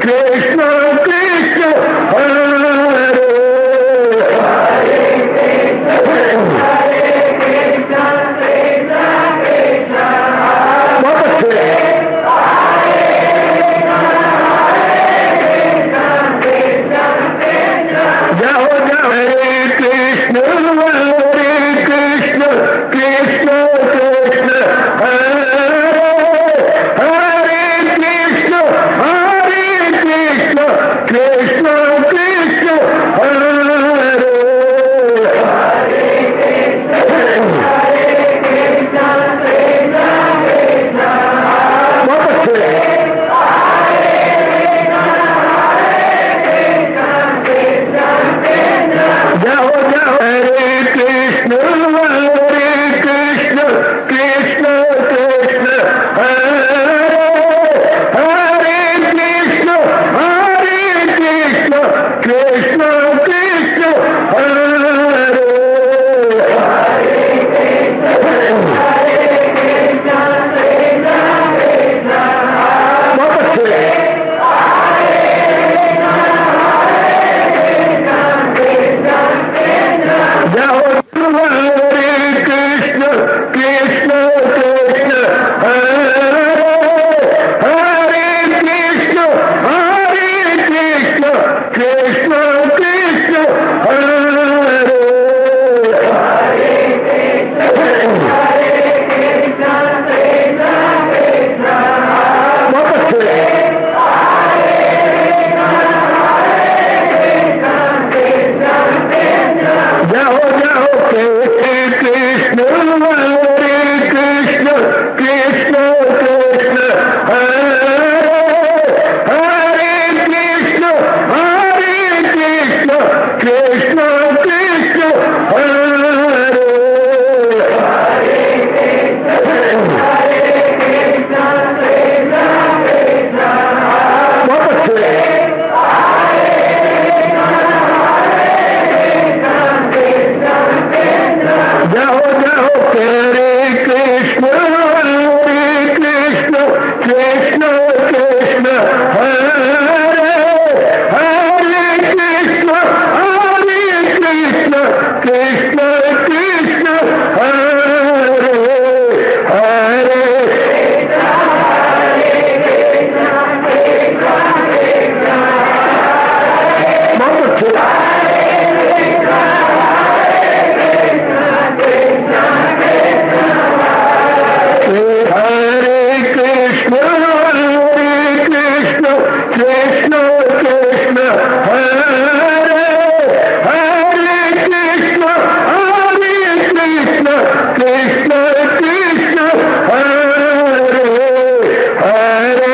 कृष्ण कृष्ण हरे बहुत अच्छे जाओ जाओ हरे कृष्ण कृष्ण कृष्ण हरे हरे कृष्ण कृष्ण कृष्ण हरे बहुत अच्छे जाओ जाओ हरे कृष्ण कृष्ण कृष्ण हरे हरे कृष्ण कृष्ण कृष्ण हरे बहुत अच्छे जाओ हरे कृष्ण कृष्ण हरे हरे कृष्ण कृष्ण कृष्ण हरे बहुत अच्छे जाओ जाओ हरे कृष्ण कृष्ण कृष्ण हरे हरे कृष्ण कृष्ण कृष्ण हरे बहुत अच्छे जाओ जाओ हरे कृष्ण कृष्ण हरे हरे कृष्ण कृष्ण हरे हरे बहुत अच्छे हरे कृष्ण कृष्ण हरे हरे कृष्ण कृष्ण हरे हरे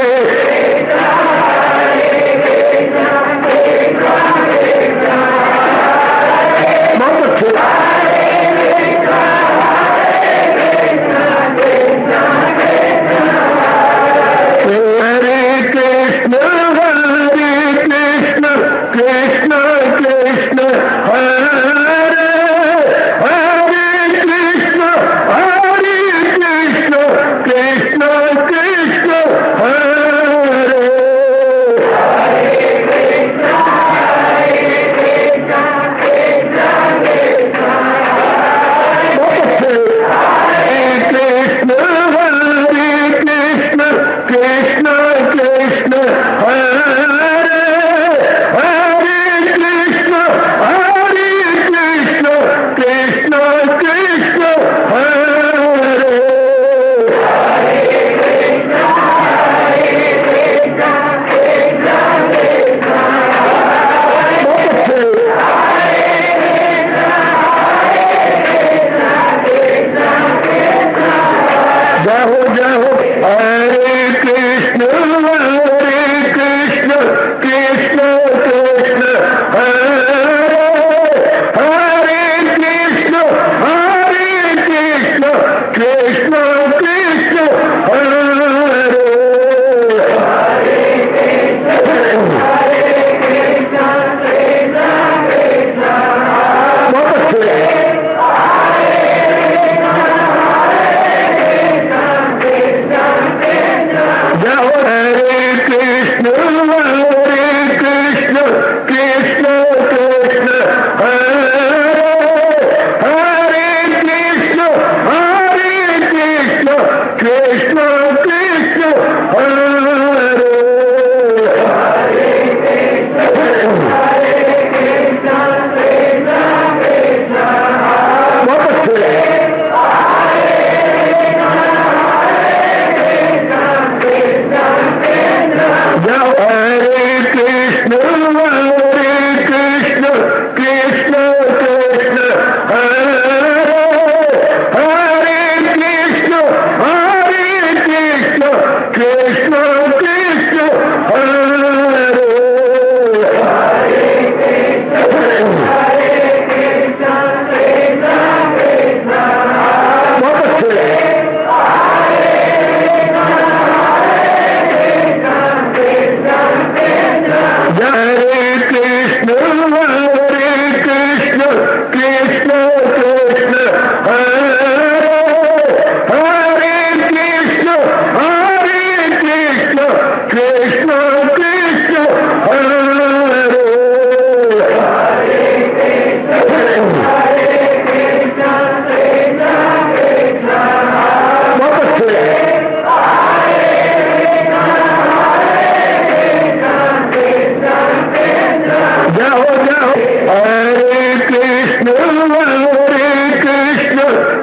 जाओ जाओ हरे कृष्ण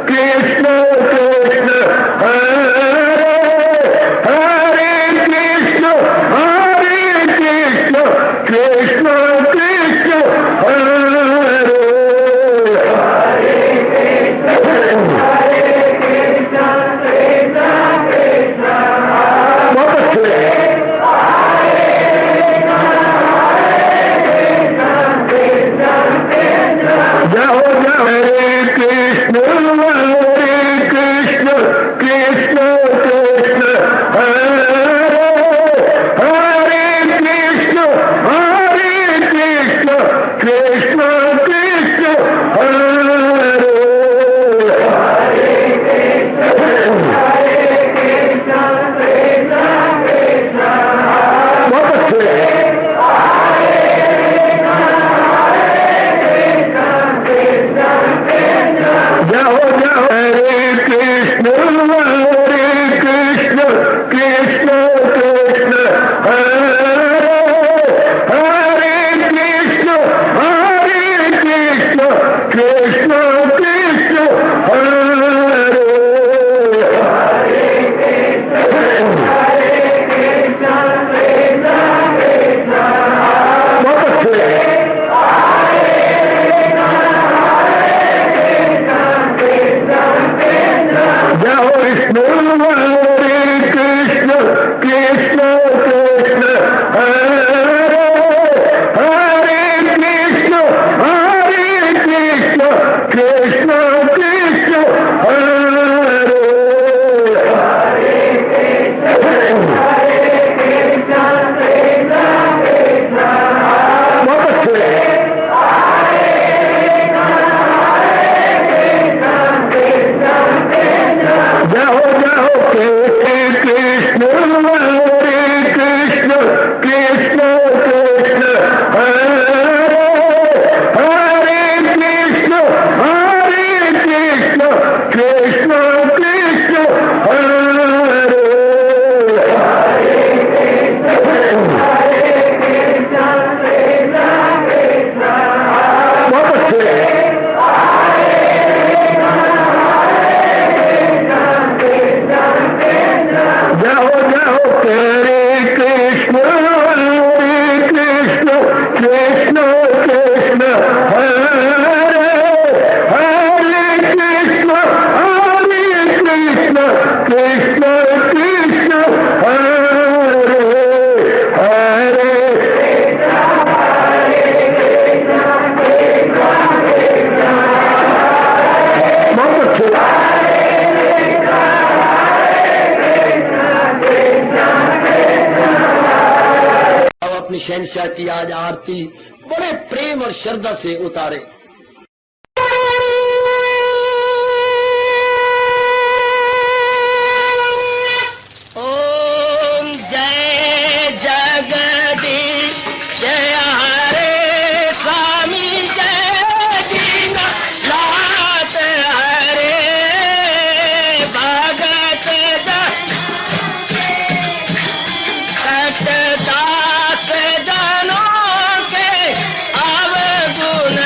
कृष्ण कृष्ण हरे हरे कृष्ण कृष्ण कृष्ण हरे बहुत अच्छे जाओ जाओ हरे कृष्ण कृष्ण कृष्ण हरे हरे कृष्ण कृष्ण कृष्ण हरे बहुत अच्छे जाओ जाओ हरे कृष्ण कृष्ण कृष्ण हरे हरे कृष्ण कृष्ण कृष्ण हरे बहुत अच्छे जाओ विष्णु कृष्ण कृष्ण हरे हरे कृष्ण कृष्ण हरे बहुत अच्छे जाओ जाओ कृष्ण कृष्ण कृष्ण हरे हरे कृष्ण कृष्ण हरे बहुत अच्छे जाओ जाओ हरे कृष्ण कृष्ण हरे हरे कृष्ण कृष्ण हरे हरे बहुत अच्छे अपनी शहनशाह की आज आरती बड़े प्रेम और श्रद्धा से उतारे। ओम जय जगदीश जय हरे स्वामी जय दीनानाथ हरे भगत दास जनों के अवगुण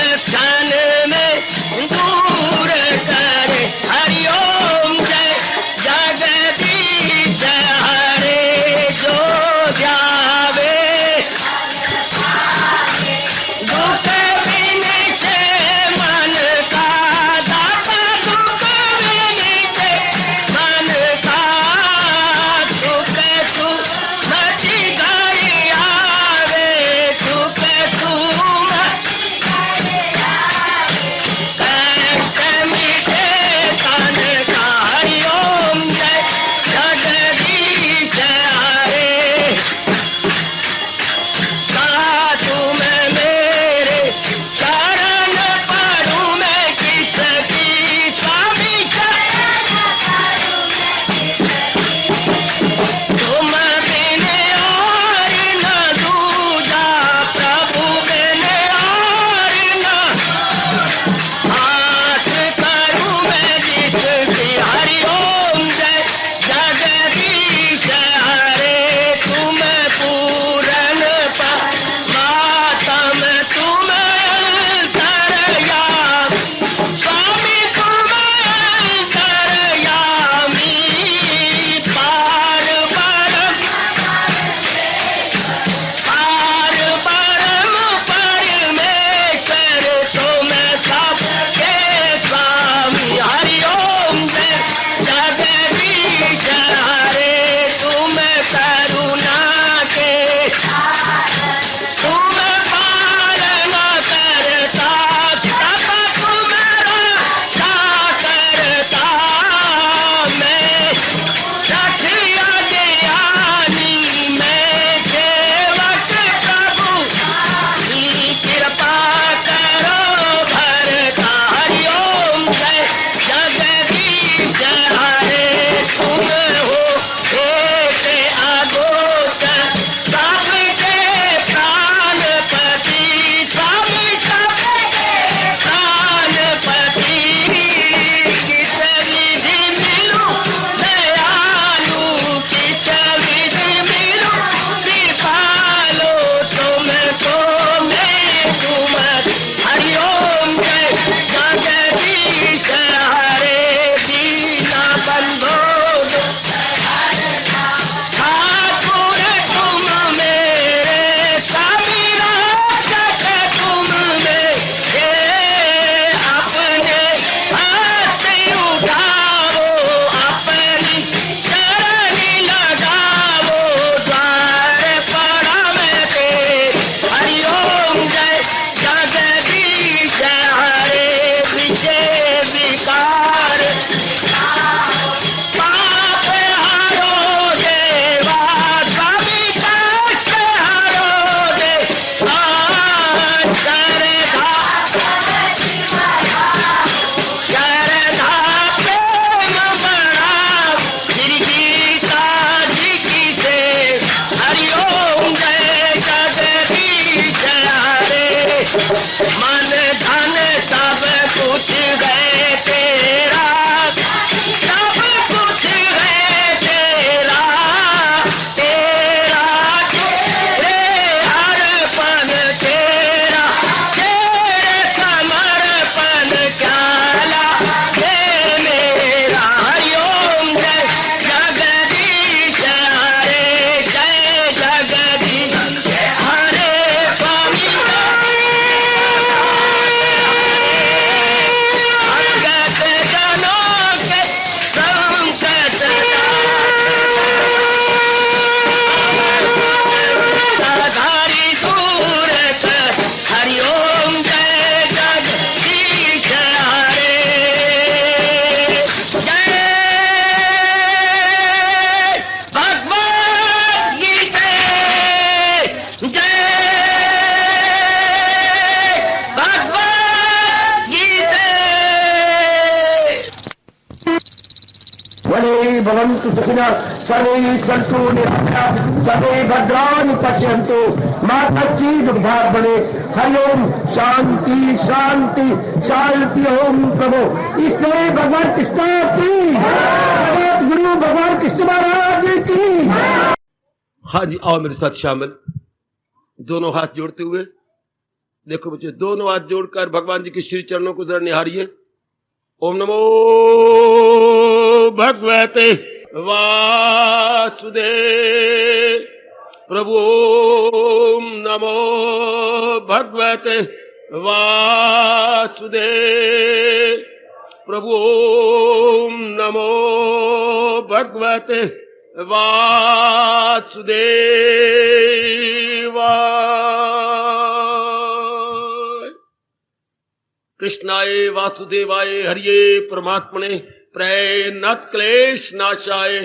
भवन्तु सुखिनः सर्वे सन्तु निरामयाः सर्वे भद्राणि पश्यन्तु मा कश्चित् दुःखात् भवेत्। हरि ओम शांति शांति शांति। ओम प्रभु इसलिए भगवान कृष्ण की जगत गुरु भगवान कृष्ण महाराज की। हाँ जी, आओ मेरे साथ शामिल, दोनों हाथ जोड़ते हुए। देखो बच्चे, दोनों हाथ जोड़कर भगवान जी के श्री चरणों को जरा निहारिए। ओम नमो भगवते वासुदेव प्रभु। ओम नमो भगवते वासुदेव प्रभु। ओम नमो भगवते वासुदेवाय। कृष्णाय वासुदेवाय हरिये परमात्मने प्रेरणात् क्लेश नाशाय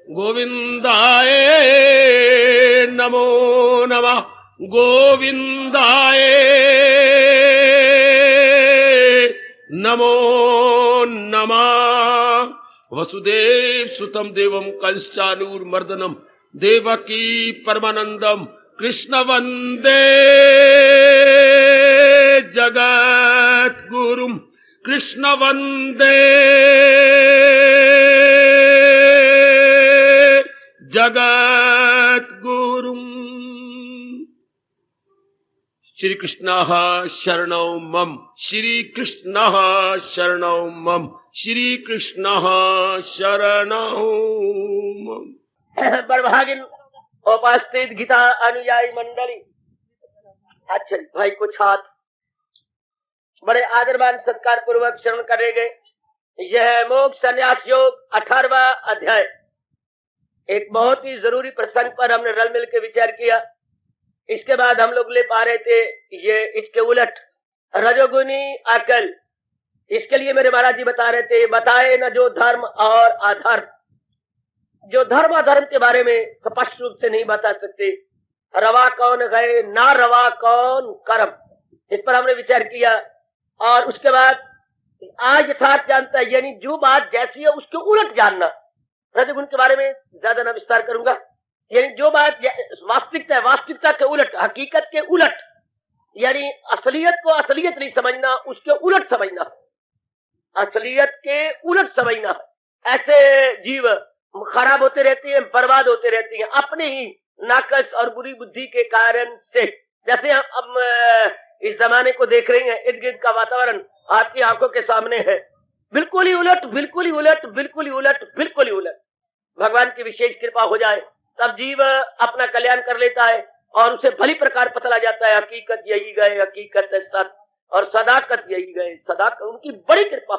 गोविंदाय नमो नमः। गोविंदाय नमो नमः। वसुदेव सुतम देवम कंसचानूरमर्दनम देवकी परमानंदम कृष्ण वंदे जगत गुरुम। कृष्ण वंदे जगत गुरुम। श्री कृष्ण शरणौ मम। श्री कृष्ण शरणौ मम। श्री कृष्ण शरणौ मम। बड़भागिन उपस्थित गीता अनुयायी मंडली, अच्छा भाई कुछ हाथ बड़े आदरमान सत्कार पूर्वक शरण करे गए। यह मोक्ष संन्यास योग 18वां अध्याय, एक बहुत ही जरूरी प्रसंग पर हमने रल मिल के विचार किया। इसके बाद हम लोग ले पा रहे थे ये इसके उलट रजोगुनी अकल। इसके लिए मेरे महाराज जी बता रहे थे, बताए न जो धर्म और अधर्म। जो धर्म अधर्म के बारे में स्पष्ट रूप से नहीं बता सकते। रवा कौन गए, ना रवा कौन कर्म, इस पर हमने विचार किया। और उसके बाद आज यथार्थ जानता है, यानी जो बात जैसी है उसके उलट जानना। रजोगुण के बारे में ज्यादा न विस्तार करूंगा। यानी जो बात वास्तविकता है, वास्तविकता के उलट, हकीकत के उलट, यानी असलियत को असलियत नहीं समझना, उसके उलट समझना, असलियत के उलट समझना। ऐसे जीव खराब होते रहते हैं, बर्बाद होते रहते हैं अपने ही नाकस और बुरी बुद्धि के कारण से। जैसे हम इस जमाने को देख रहे हैं, इर्द गिर्द का वातावरण आपकी आंखों के सामने है, बिल्कुल ही उलट, बिल्कुल ही उलट, बिल्कुल ही उलट, बिल्कुल ही उलट। भगवान की विशेष कृपा हो जाए तब जीव अपना कल्याण कर लेता है और उसे भली प्रकार पता लग जाता है हकीकत यही गए, हकीकत है सत, और सदाकत यही गए, सदाकत। उनकी बड़ी कृपा,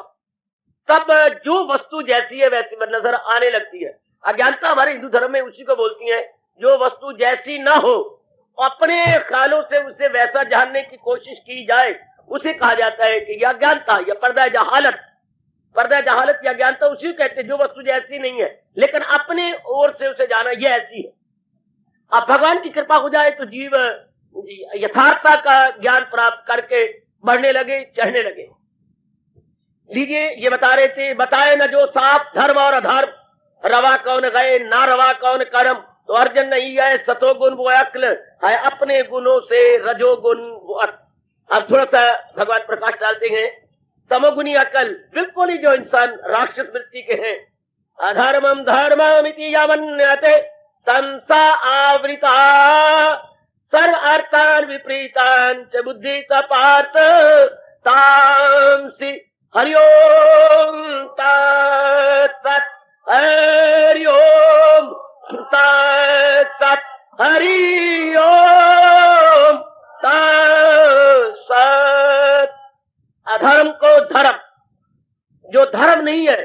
तब जो वस्तु जैसी है वैसी नजर आने लगती है। अज्ञानता हमारे हिंदू धर्म में उसी को बोलती है, जो वस्तु जैसी ना हो अपने ख्यालों से उसे वैसा जानने की कोशिश की जाए उसे कहा जाता है कि यह अज्ञानता या पर्दा जहालत। पर्दा जहालत या ज्ञानता उसी को कहते हैं जो वस्तु जैसी नहीं है लेकिन अपने ओर से उसे जाना यह ऐसी है। अब भगवान की कृपा हो जाए तो जीव यथार्थता का ज्ञान प्राप्त करके बढ़ने लगे, चढ़ने लगे। लीजिए ये बता रहे थे, बताए न जो साफ धर्म और अधर्म, रवा कौन गए, ना रवा कौन कर्म। तो अर्जुन नहीं है सतोगुण वो अक्ल है, अपने गुणों से रजोगुण वो अक्ल। अब थोड़ा सा भगवान प्रकाश डालते हैं। तमोगुनी अकल, बिल्कुल ही जो इंसान राक्षस वृत्ति के हैं, अधर्मम धर्ममिति यमन्यते तमसा आवृता सर्व अर्थान विपरीतान च बुद्धि तपात तामसी। हरि ओम तत्सत्, हरि ओम तत्सत्, हरि ओम तत्सत्। अधर्म को धर्म, जो धर्म नहीं है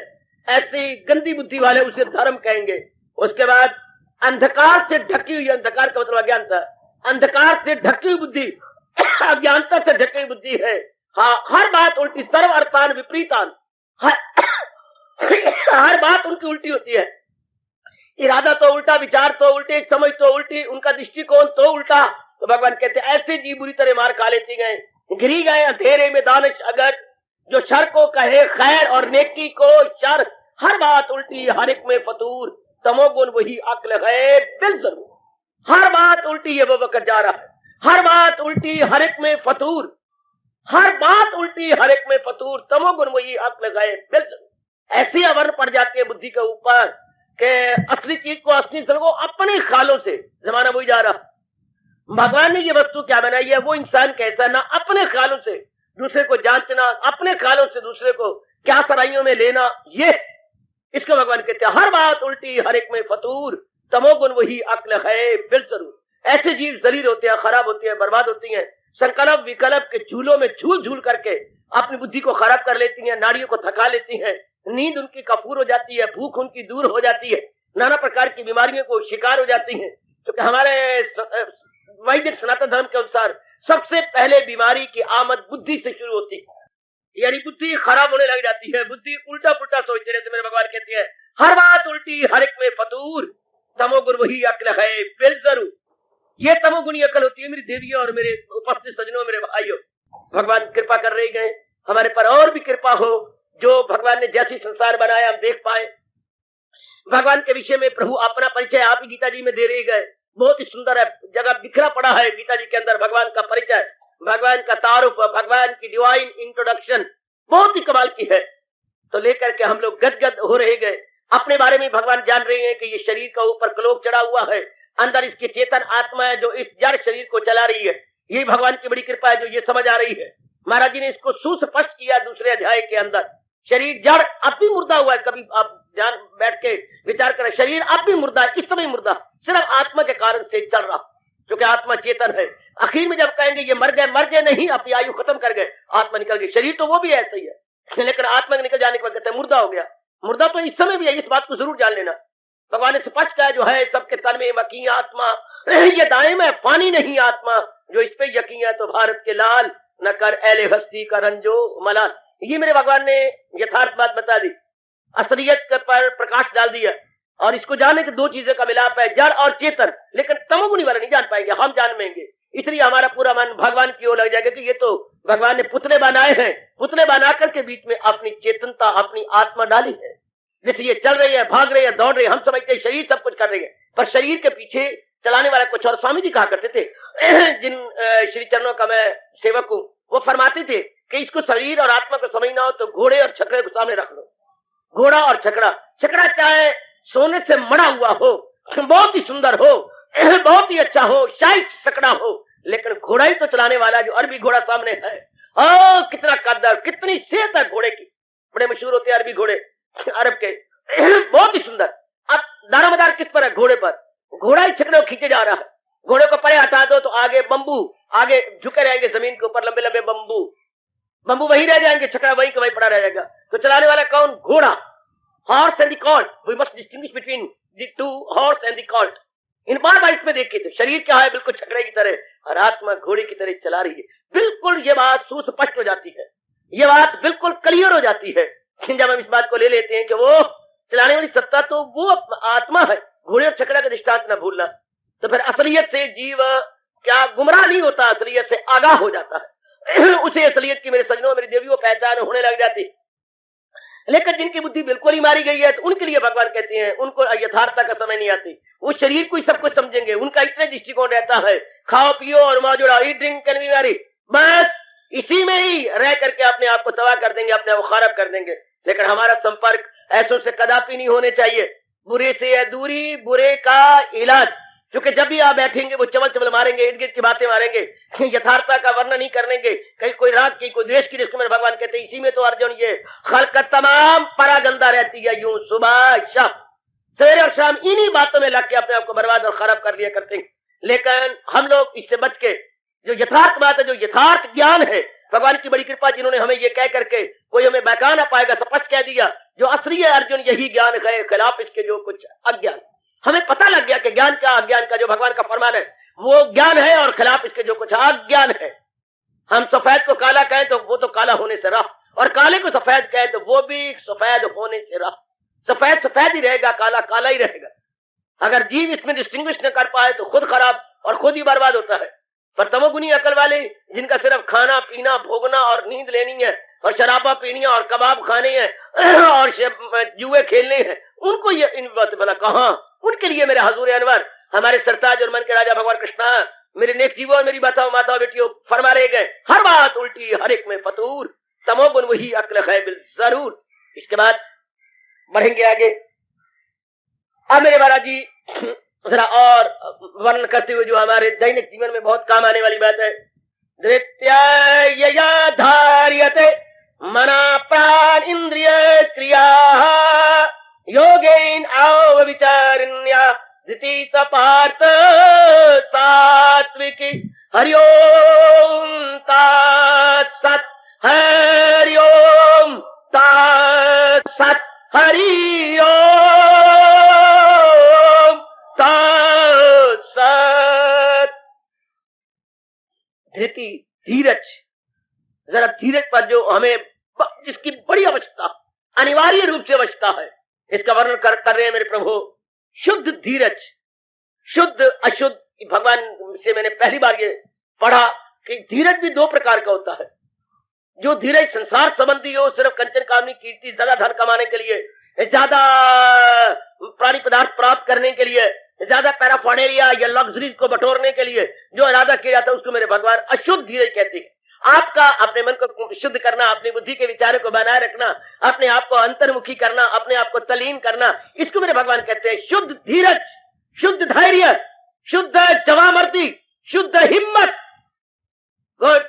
ऐसी गंदी बुद्धि वाले उसे धर्म कहेंगे। उसके बाद अंधकार से ढकी हुई, अंधकार का मतलब अज्ञानता, अंधकार से ढकी हुई बुद्धि अज्ञानता से ढकी हुई बुद्धि है। हाँ, हर बात उल्टी, सर्व अर्थान विपरीतान, हर बात उनकी उल्टी होती है। इरादा तो उल्टा, विचार तो उल्टे, समझ तो उल्टी, उनका दृष्टिकोण तो उल्टा। तो भगवान कहते हैं ऐसे जी बुरी तरह मार खा लेते गए, गिरी गए अंधेरे में दानिश अगर, जो शर को कहे खैर और नेकी को शर, हर बात उल्टी हर एक में फतूर, तमोगुण वही अक्ल है दिल जरूर। हर बात उल्टी ये वो वक्त जा रहा है, हर बात उल्टी हर एक में फतूर, हर बात उल्टी हर एक में फतूर, तमोगुण वही अक्ल है दिल जरूर। ऐसी अवर्ण पड़ जाती है बुद्धि के ऊपर कि असली चीज को असली समझो, अपने ख्यालों से जमाना वही जा रहा। भगवान ने ये वस्तु क्या बनाई है, वो इंसान कैसा ना अपने ख्यालों से दूसरे को जांचना, अपने ख्यालों से दूसरे को क्या सराइयों में लेना, ये इसको भगवान कहते हैं हर बात उल्टी हर एक में फतूर, तमोगुण वही अक्ल है बिल जरूर। ऐसे जीव जलील होते हैं, खराब होते हैं, बर्बाद होती हैं, संकल्प विकल्प के झूलों में झूल झूल करके अपनी बुद्धि को खराब कर लेती हैं, नाड़ियों को थका लेती हैं, नींद उनकी कपूर हो जाती है, भूख उनकी दूर हो जाती है, नाना प्रकार की बीमारियों को शिकार हो जाती हैं। क्योंकि हमारे वैदिक सनातन धर्म के अनुसार सबसे पहले बीमारी की आमद बुद्धि से शुरू होती है, यानी बुद्धि खराब होने लग जाती है, बुद्धि उल्टा पुल्टा सोचते रहते। मेरे भगवान कहते हैं हर बात उल्टी हर एक में फतूर, तमोगुण वही अक्ल है बिल जरूर। ये तमोगुणी अक्ल होती है मेरी देवियों और मेरे उपस्थित सज्जनों, मेरे भाइयों। भगवान कृपा कर रहे गए हमारे पर, और भी कृपा हो जो भगवान ने जैसी संसार बनाया हम देख पाए। भगवान के विषय में प्रभु अपना परिचय आप ही गीता जी में दे रहे गए, बहुत ही सुंदर है, जगह बिखरा पड़ा है गीता जी के अंदर भगवान का परिचय, भगवान का तारुफ, भगवान की डिवाइन इंट्रोडक्शन बहुत ही कमाल की है। तो लेकर के हम लोग गदगद हो रहे गए। अपने बारे में भगवान जान रहे हैं कि ये शरीर का ऊपर कलोक चढ़ा हुआ है, अंदर इसकी चेतन आत्मा है जो इस जड़ शरीर को चला रही है। ये भगवान की बड़ी कृपा है जो ये समझ आ रही है। महाराज जी ने इसको सुस्पष्ट किया दूसरे अध्याय के अंदर। शरीर जड़ अब भी मुर्दा हुआ है, कभी आप ध्यान बैठ के विचार करें, शरीर अब भी मुर्दा है, इस समय मुर्दा सिर्फ आत्मा के कारण से चल रहा, क्योंकि आत्मा चेतन है। आखिर में जब कहेंगे ये मर गए नहीं, अपनी आयु खत्म कर गए, आत्मा निकल गई, शरीर तो वो भी ऐसा ही है, लेकिन आत्मा के निकल जाने के बाद कहते हैं मुर्दा हो गया। मुर्दा तो इस समय भी है, इस बात को जरूर जान लेना। भगवान ने स्पष्ट कहा जो है सबके तन में मकी आत्मा, ये दाएं में पानी नहीं आत्मा, जो इस पे यकीन है तो भारत के लाल, न कर एले हस्ती का रंजो मलाल। ये मेरे भगवान ने यथार्थ बात बता दी, असलियत पर प्रकाश डाल दिया। और इसको जानने के दो चीजों का मिलाप है, जड़ और चेतन, लेकिन तमोगुणी वाला नहीं जान पाएंगे, हम जान पाएंगे। इसलिए हमारा पूरा मन भगवान की ओर लग जाएगा कि ये तो भगवान ने पुतले बनाए हैं, पुतले बना करके बीच में अपनी चेतनता, अपनी आत्मा डाली है। जैसे ये चल रही है, भाग रही है, दौड़ रही है, हम समझते हैं शरीर सब कुछ कर रही है, पर शरीर के पीछे चलाने वाला कुछ और। स्वामी जी कहा करते थे, जिन श्री चरणों का मैं सेवक हूँ, वो फरमाते थे कि इसको शरीर और आत्मा को समझना हो तो घोड़े और छकड़े को सामने रख लो। घोड़ा और छकड़ा, छकड़ा चाहे सोने से मड़ा हुआ हो, बहुत ही सुंदर हो, बहुत ही अच्छा हो, शाही छकड़ा हो, लेकिन घोड़ा ही तो चलाने वाला जो अरबी घोड़ा सामने है। कितना कदर, कितनी सेहत है घोड़े की, बड़े मशहूर होते हैं अरबी घोड़े अरब के, बहुत ही सुंदर। अब दारोमदार किस पर है? घोड़े पर। घोड़ा ही छकड़े को खींचे जा रहा है। घोड़े को परे हटा दो तो आगे बंबू आगे झुके रहेंगे जमीन के ऊपर, लंबे लंबे बंबू वही रह जाएंगे, छकड़ा वही का वही पड़ा रहेगा। तो चलाने वाला कौन? घोड़ा। Horse and the colt, we must distinguish between the two horse and the colt. इन बार इसमें देखिए तो शरीर क्या है, बिल्कुल छकड़े की तरह, और आत्मा घोड़े की तरह चला रही है। बिल्कुल ये बात सुस्पष्ट हो जाती है, ये बात बिल्कुल क्लियर हो जाती है जब हम इस बात को ले लेते हैं कि वो चलाने वाली सत्ता तो वो आत्मा है। घोड़े और छकड़ा का दृष्टांत न भूलना। तो फिर असलियत से जीव क्या गुमराह नहीं होता, असलियत से आगाह हो जाता है। उसे असलियत की मेरे सजनों, मेरी देवियों पहचान होने लग जाती। लेकिन जिनकी बुद्धि बिल्कुल ही मारी गई है तो उनके लिए भगवान कहते हैं उनको यथार्थता का समय नहीं आती। वो शरीर को ही सब कुछ समझेंगे, उनका इतना दृष्टिकोण रहता है, खाओ पियो और मौज उड़ाओ, eat drink can be Mary, बस इसी में ही रह करके अपने आप को तबाह कर देंगे, अपने आप को खराब कर देंगे। लेकिन हमारा संपर्क ऐसों से कदापि नहीं होने चाहिए। बुरे से है दूरी, बुरे का इलाज, क्योंकि जब भी आप बैठेंगे वो चवल मारेंगे, इर्द गिर्द की बातें मारेंगे, यथार्थता का वर्णन नहीं करेंगे, कहीं कोई राग की कोई द्वेष की दृष्टि में। भगवान कहते हैं इसी में तो अर्जुन ये खलकत तमाम परागंदा रहती है, यूं सुबह शाम, सवेरे और शाम इन्हीं बातों में लग के अपने आप को बर्बाद और खराब कर लिया करते हैं। लेकिन हम लोग इससे बच के जो यथार्थ बात है, जो यथार्थ ज्ञान है, भगवान की बड़ी कृपा जिन्होंने हमें ये कह करके कोई हमें बहका ना पाएगा, स्पष्ट कह दिया जो असली है अर्जुन यही ज्ञान है, खिलाफ इसके जो कुछ अज्ञान। हमें पता लग गया कि ज्ञान क्या अज्ञान का, जो भगवान का फरमान है वो ज्ञान है और खिलाफ इसके जो कुछ अज्ञान है। हम सफेद को काला कहें तो वो तो काला होने से रहा, और काले को सफेद कहें तो वो भी सफेद होने से रहा। सफेद सफेद ही रहेगा, काला काला ही रहेगा। अगर जीव इसमें डिस्टिंग्विश न कर पाए तो खुद खराब और खुद ही बर्बाद होता है। पर तमोगुनी अकल वाले जिनका सिर्फ खाना पीना भोगना और नींद लेनी है और शराबा पीनी है और कबाब खाने हैं, और जुए खेलने हैं, उनको ये इन बात भला कहां? उनके लिए मेरे हजूर अनवर, हमारे सरताज और मन के राजा भगवान कृष्णा, मेरे नेक जीवों और मेरी माताओं बेटियों फरमा रहे गए, हर बात उल्टी हर एक में फतूर, तमोगुन वही अक्ल है बिल जरूर। इसके बाद बढ़ेंगे आगे। अब मेरे महाराज जी जरा और वर्णन करते हुए जो हमारे दैनिक जीवन में बहुत काम आने वाली बात है। धृत्या धार्यते मना प्राण इंद्रिय क्रिया योगेन आव विचारिण्या धृति सपार्थ सात्विकी हरिओम तत्सत् हरिओम तत्सत् हरिओम तत्सत्। धृति धीरज, जरा धीरज पर जो हमें जिसकी बड़ी आवश्यकता, अनिवार्य रूप से आवश्यकता है, इसका वर्णन कर रहे हैं मेरे प्रभु। शुद्ध धीरज, शुद्ध अशुद्ध, भगवान से मैंने पहली बार ये पढ़ा कि धीरज भी दो प्रकार का होता है। जो धीरज संसार संबंधी हो, सिर्फ कंचन कामनी कीर्ति, ज्यादा धन कमाने के लिए, ज्यादा प्राणी पदार्थ प्राप्त करने के लिए, ज्यादा पैराफोर्नेलिया या लग्जरीज को बटोरने के लिए जो इरादा किया जाता है, उसको मेरे भगवान अशुद्ध धीरज कहते हैं। आपका अपने मन को शुद्ध करना, अपनी बुद्धि के विचारों को बनाए रखना, अपने आप को अंतर्मुखी करना, अपने आप को तलीन करना, इसको मेरे भगवान कहते हैं शुद्ध धीरज, शुद्ध धैर्य, शुद्ध जवामर्दी, शुद्ध हिम्मत। गुड,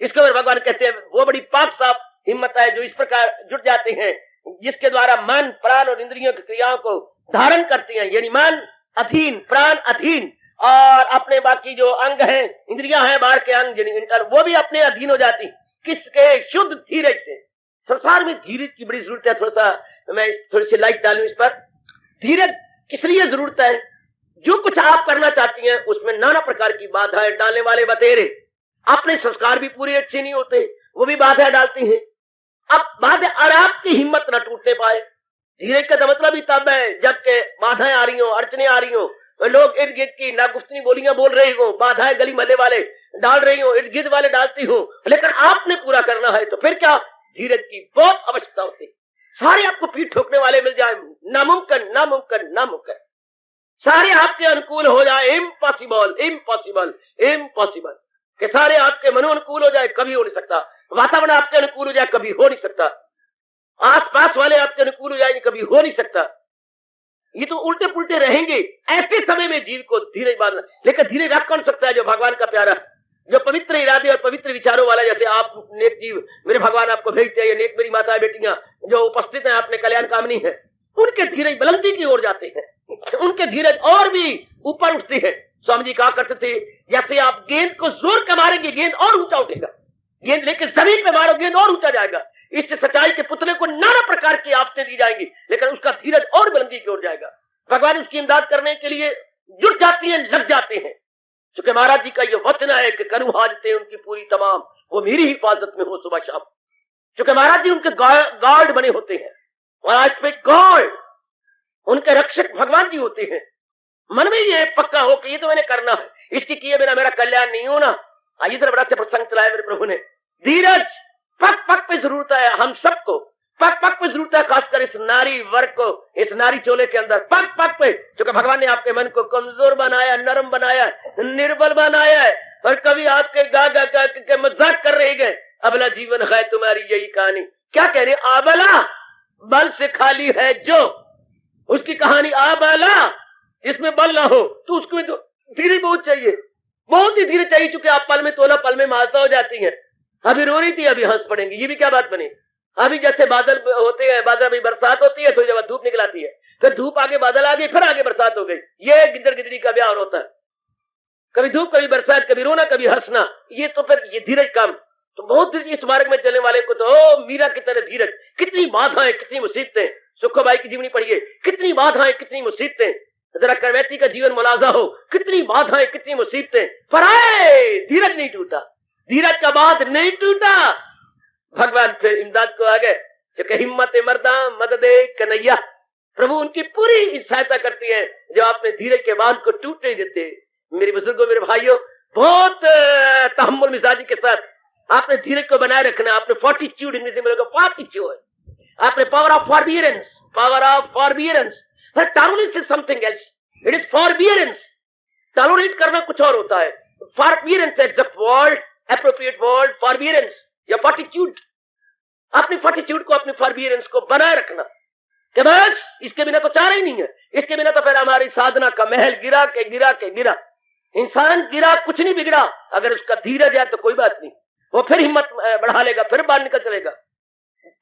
इसको मेरे भगवान कहते हैं वो बड़ी पाक साफ हिम्मत है जो इस प्रकार जुट जाते हैं, जिसके द्वारा मन प्राण और इंद्रियों की क्रियाओं को धारण करती हैं। यानी मन अधीन, प्राण अधीन, और अपने बाकी जो अंग हैं, इंद्रियां हैं, बाहर के अंग इंटर, वो भी अपने अधीन हो जाती। किसके? शुद्ध धीरज से। संसार में धीरज की बड़ी जरूरत है। थोड़ा सा मैं थोड़ी सी लाइट डालूं इस पर। धीरज किस लिए जरूरत है? जो कुछ आप करना चाहती हैं उसमें नाना प्रकार की बाधाएं डालने वाले बतेरे, अपने संस्कार भी पूरे अच्छे नहीं होते, वो भी बाधाएं डालती हैं। अब बाधा, और आपकी हिम्मत न टूटने पाए। धीरज का मतलब ही तब है जबकि बाधाएं आ रही हो, अड़चने आ रही हो, लोग इर्द गिर्द की नागुफ्तनी बोलियां बोल रही हो, बाधाएं गली महल्ले वाले डाल रही हो, इर्द गिर्द वाले डालती हो, लेकिन आपने पूरा करना है तो फिर क्या? धीरज की बहुत आवश्यकता होती है। सारे आपको पीठ ठोकने वाले मिल जाए, नामुमकिन नामुमकिन नामुमकिन, सारे आपके अनुकूल हो जाए, इम्पॉसिबल इम्पॉसिबल इम्पॉसिबल, कि सारे आपके मनोनुकूल हो जाए, कभी हो नहीं सकता। वातावरण आपके अनुकूल हो जाए, कभी हो नहीं सकता। आसपास वाले आपके अनुकूल हो जाएंगे, कभी हो नहीं सकता। ये तो उल्टे पुल्टे रहेंगे। ऐसे समय में जीव को धीरज बांधना, लेकिन धीरज रख कौन सकता है? जो भगवान का प्यारा, जो पवित्र इरादे और पवित्र विचारों वाला, जैसे आप नेक जीव मेरे भगवान आपको भेजते हैं, नेक मेरी माता बेटियां जो उपस्थित हैं, आपने कल्याण कामनी है, उनके धीरज बुलंदी की ओर जाते हैं, उनके धीरज और भी ऊपर उठते हैं। स्वामी जी कहा करते थे, जैसे आप गेंद को जोर का मारेंगे गेंद और ऊंचा उठेगा, गेंद लेकर जमीन पे मारो गेंद और ऊंचा जाएगा। इससे सच्चाई के पुतले को नाना प्रकार की आफतें दी जाएंगी, लेकिन उसका धीरज और बुलंदी की ओर जाएगा। भगवान उसकी इमदाद करने के लिए जुट जाती हैं, लग जाते हैं। क्योंकि महाराज जी का ये वचन है कि करूं हाजतें उनकी पूरी तमाम, वो मेरी हिफाजत में हो सुबह शाम। क्योंकि महाराज जी उनके गार्ड बने होते हैं, महाराज पे गार्ड, उनके रक्षक भगवान जी होते हैं। मन में ये पक्का हो कि ये तो मैंने करना है, इसके किए बिना मेरा कल्याण नहीं होना। इधर बड़ा अच्छा प्रसंग चलाया मेरे प्रभु ने। धीरज पग पग पे जरूरत है, हम सबको पग पग पे जरूरत है, खासकर इस नारी वर्ग को, इस नारी चोले के अंदर पग पग पे। क्योंकि भगवान ने आपके मन को कमजोर बनाया, नरम बनाया, निर्बल बनाया है, और कभी आपके गा गा गा के मजाक कर रहे गए। अबला जीवन है तुम्हारी यही कहानी। क्या कह रहे? आबला बल से खाली है जो, उसकी कहानी आबला, इसमें बल ना हो तो उसको भी तो धीरज बहुत चाहिए, बहुत ही धीरज चाहिए। चूंकि आप पल में तोला पल में मालसा हो जाती हैं। अभी रो रही थी, अभी हंस पड़ेंगी, ये भी क्या बात बनी? अभी जैसे बादल होते हैं, बादल में बरसात होती है, थोड़ी देर बाद धूप निकल आती है, फिर धूप आगे बादल आ गई, फिर आगे बरसात हो गई। ये गिद्दर गिदड़ी का ब्याह होता है, कभी धूप कभी बरसात, कभी रोना कभी हंसना। ये तो फिर ये धीरज कम। तो बहुत धीरज इस मार्ग में चलने वाले को तो मीरा की तरह धीरज। कितनी बाधाएं, कितनी मुसीबतें। सुखोबाई की जीवनी पढ़िए, कितनी बाधाएं, कितनी मुसीबतें। जरा करवैती का जीवन मुलाजा हो, कितनी बाधाएं, कितनी मुसीबतें, पर आए धीरज नहीं टूटा, धीरज का बांध नहीं टूटा। भगवान फिर इमदाद को आ गए। क्योंकि हिम्मत मर्दा मददे कन्हैया, प्रभु उनकी पूरी सहायता करती है जो आपने धीरज के बांध को टूट नहीं देते। मेरे बुजुर्गों, मेरे भाइयों, बहुत तहम्मुल मिजाजी के साथ आपने धीरज को बनाए रखना। आपने फोर्टिट्यूड, इंग्लिश में बोलेगा फोर्टिट्यूड, आपने power of forbearance, power of forbearance. Tolerance is something else, it is forbearance. Tolerate करना कुछ और होता है, forbearance exact word, appropriate word, forbearance या फॉर्टिट्यूड। अपनी फॉर्टिट्यूड को, अपनी फॉरबियरेंस को बनाए रखना कि बस इसके बिना तो चारा ही नहीं है, इसके बिना तो फिर हमारी साधना का महल गिरा के गिरा के गिरा। इंसान गिरा, कुछ नहीं बिगड़ा, अगर उसका धीरज है तो कोई बात नहीं, वो फिर हिम्मत बढ़ा लेगा, फिर बाहर निकल चलेगा।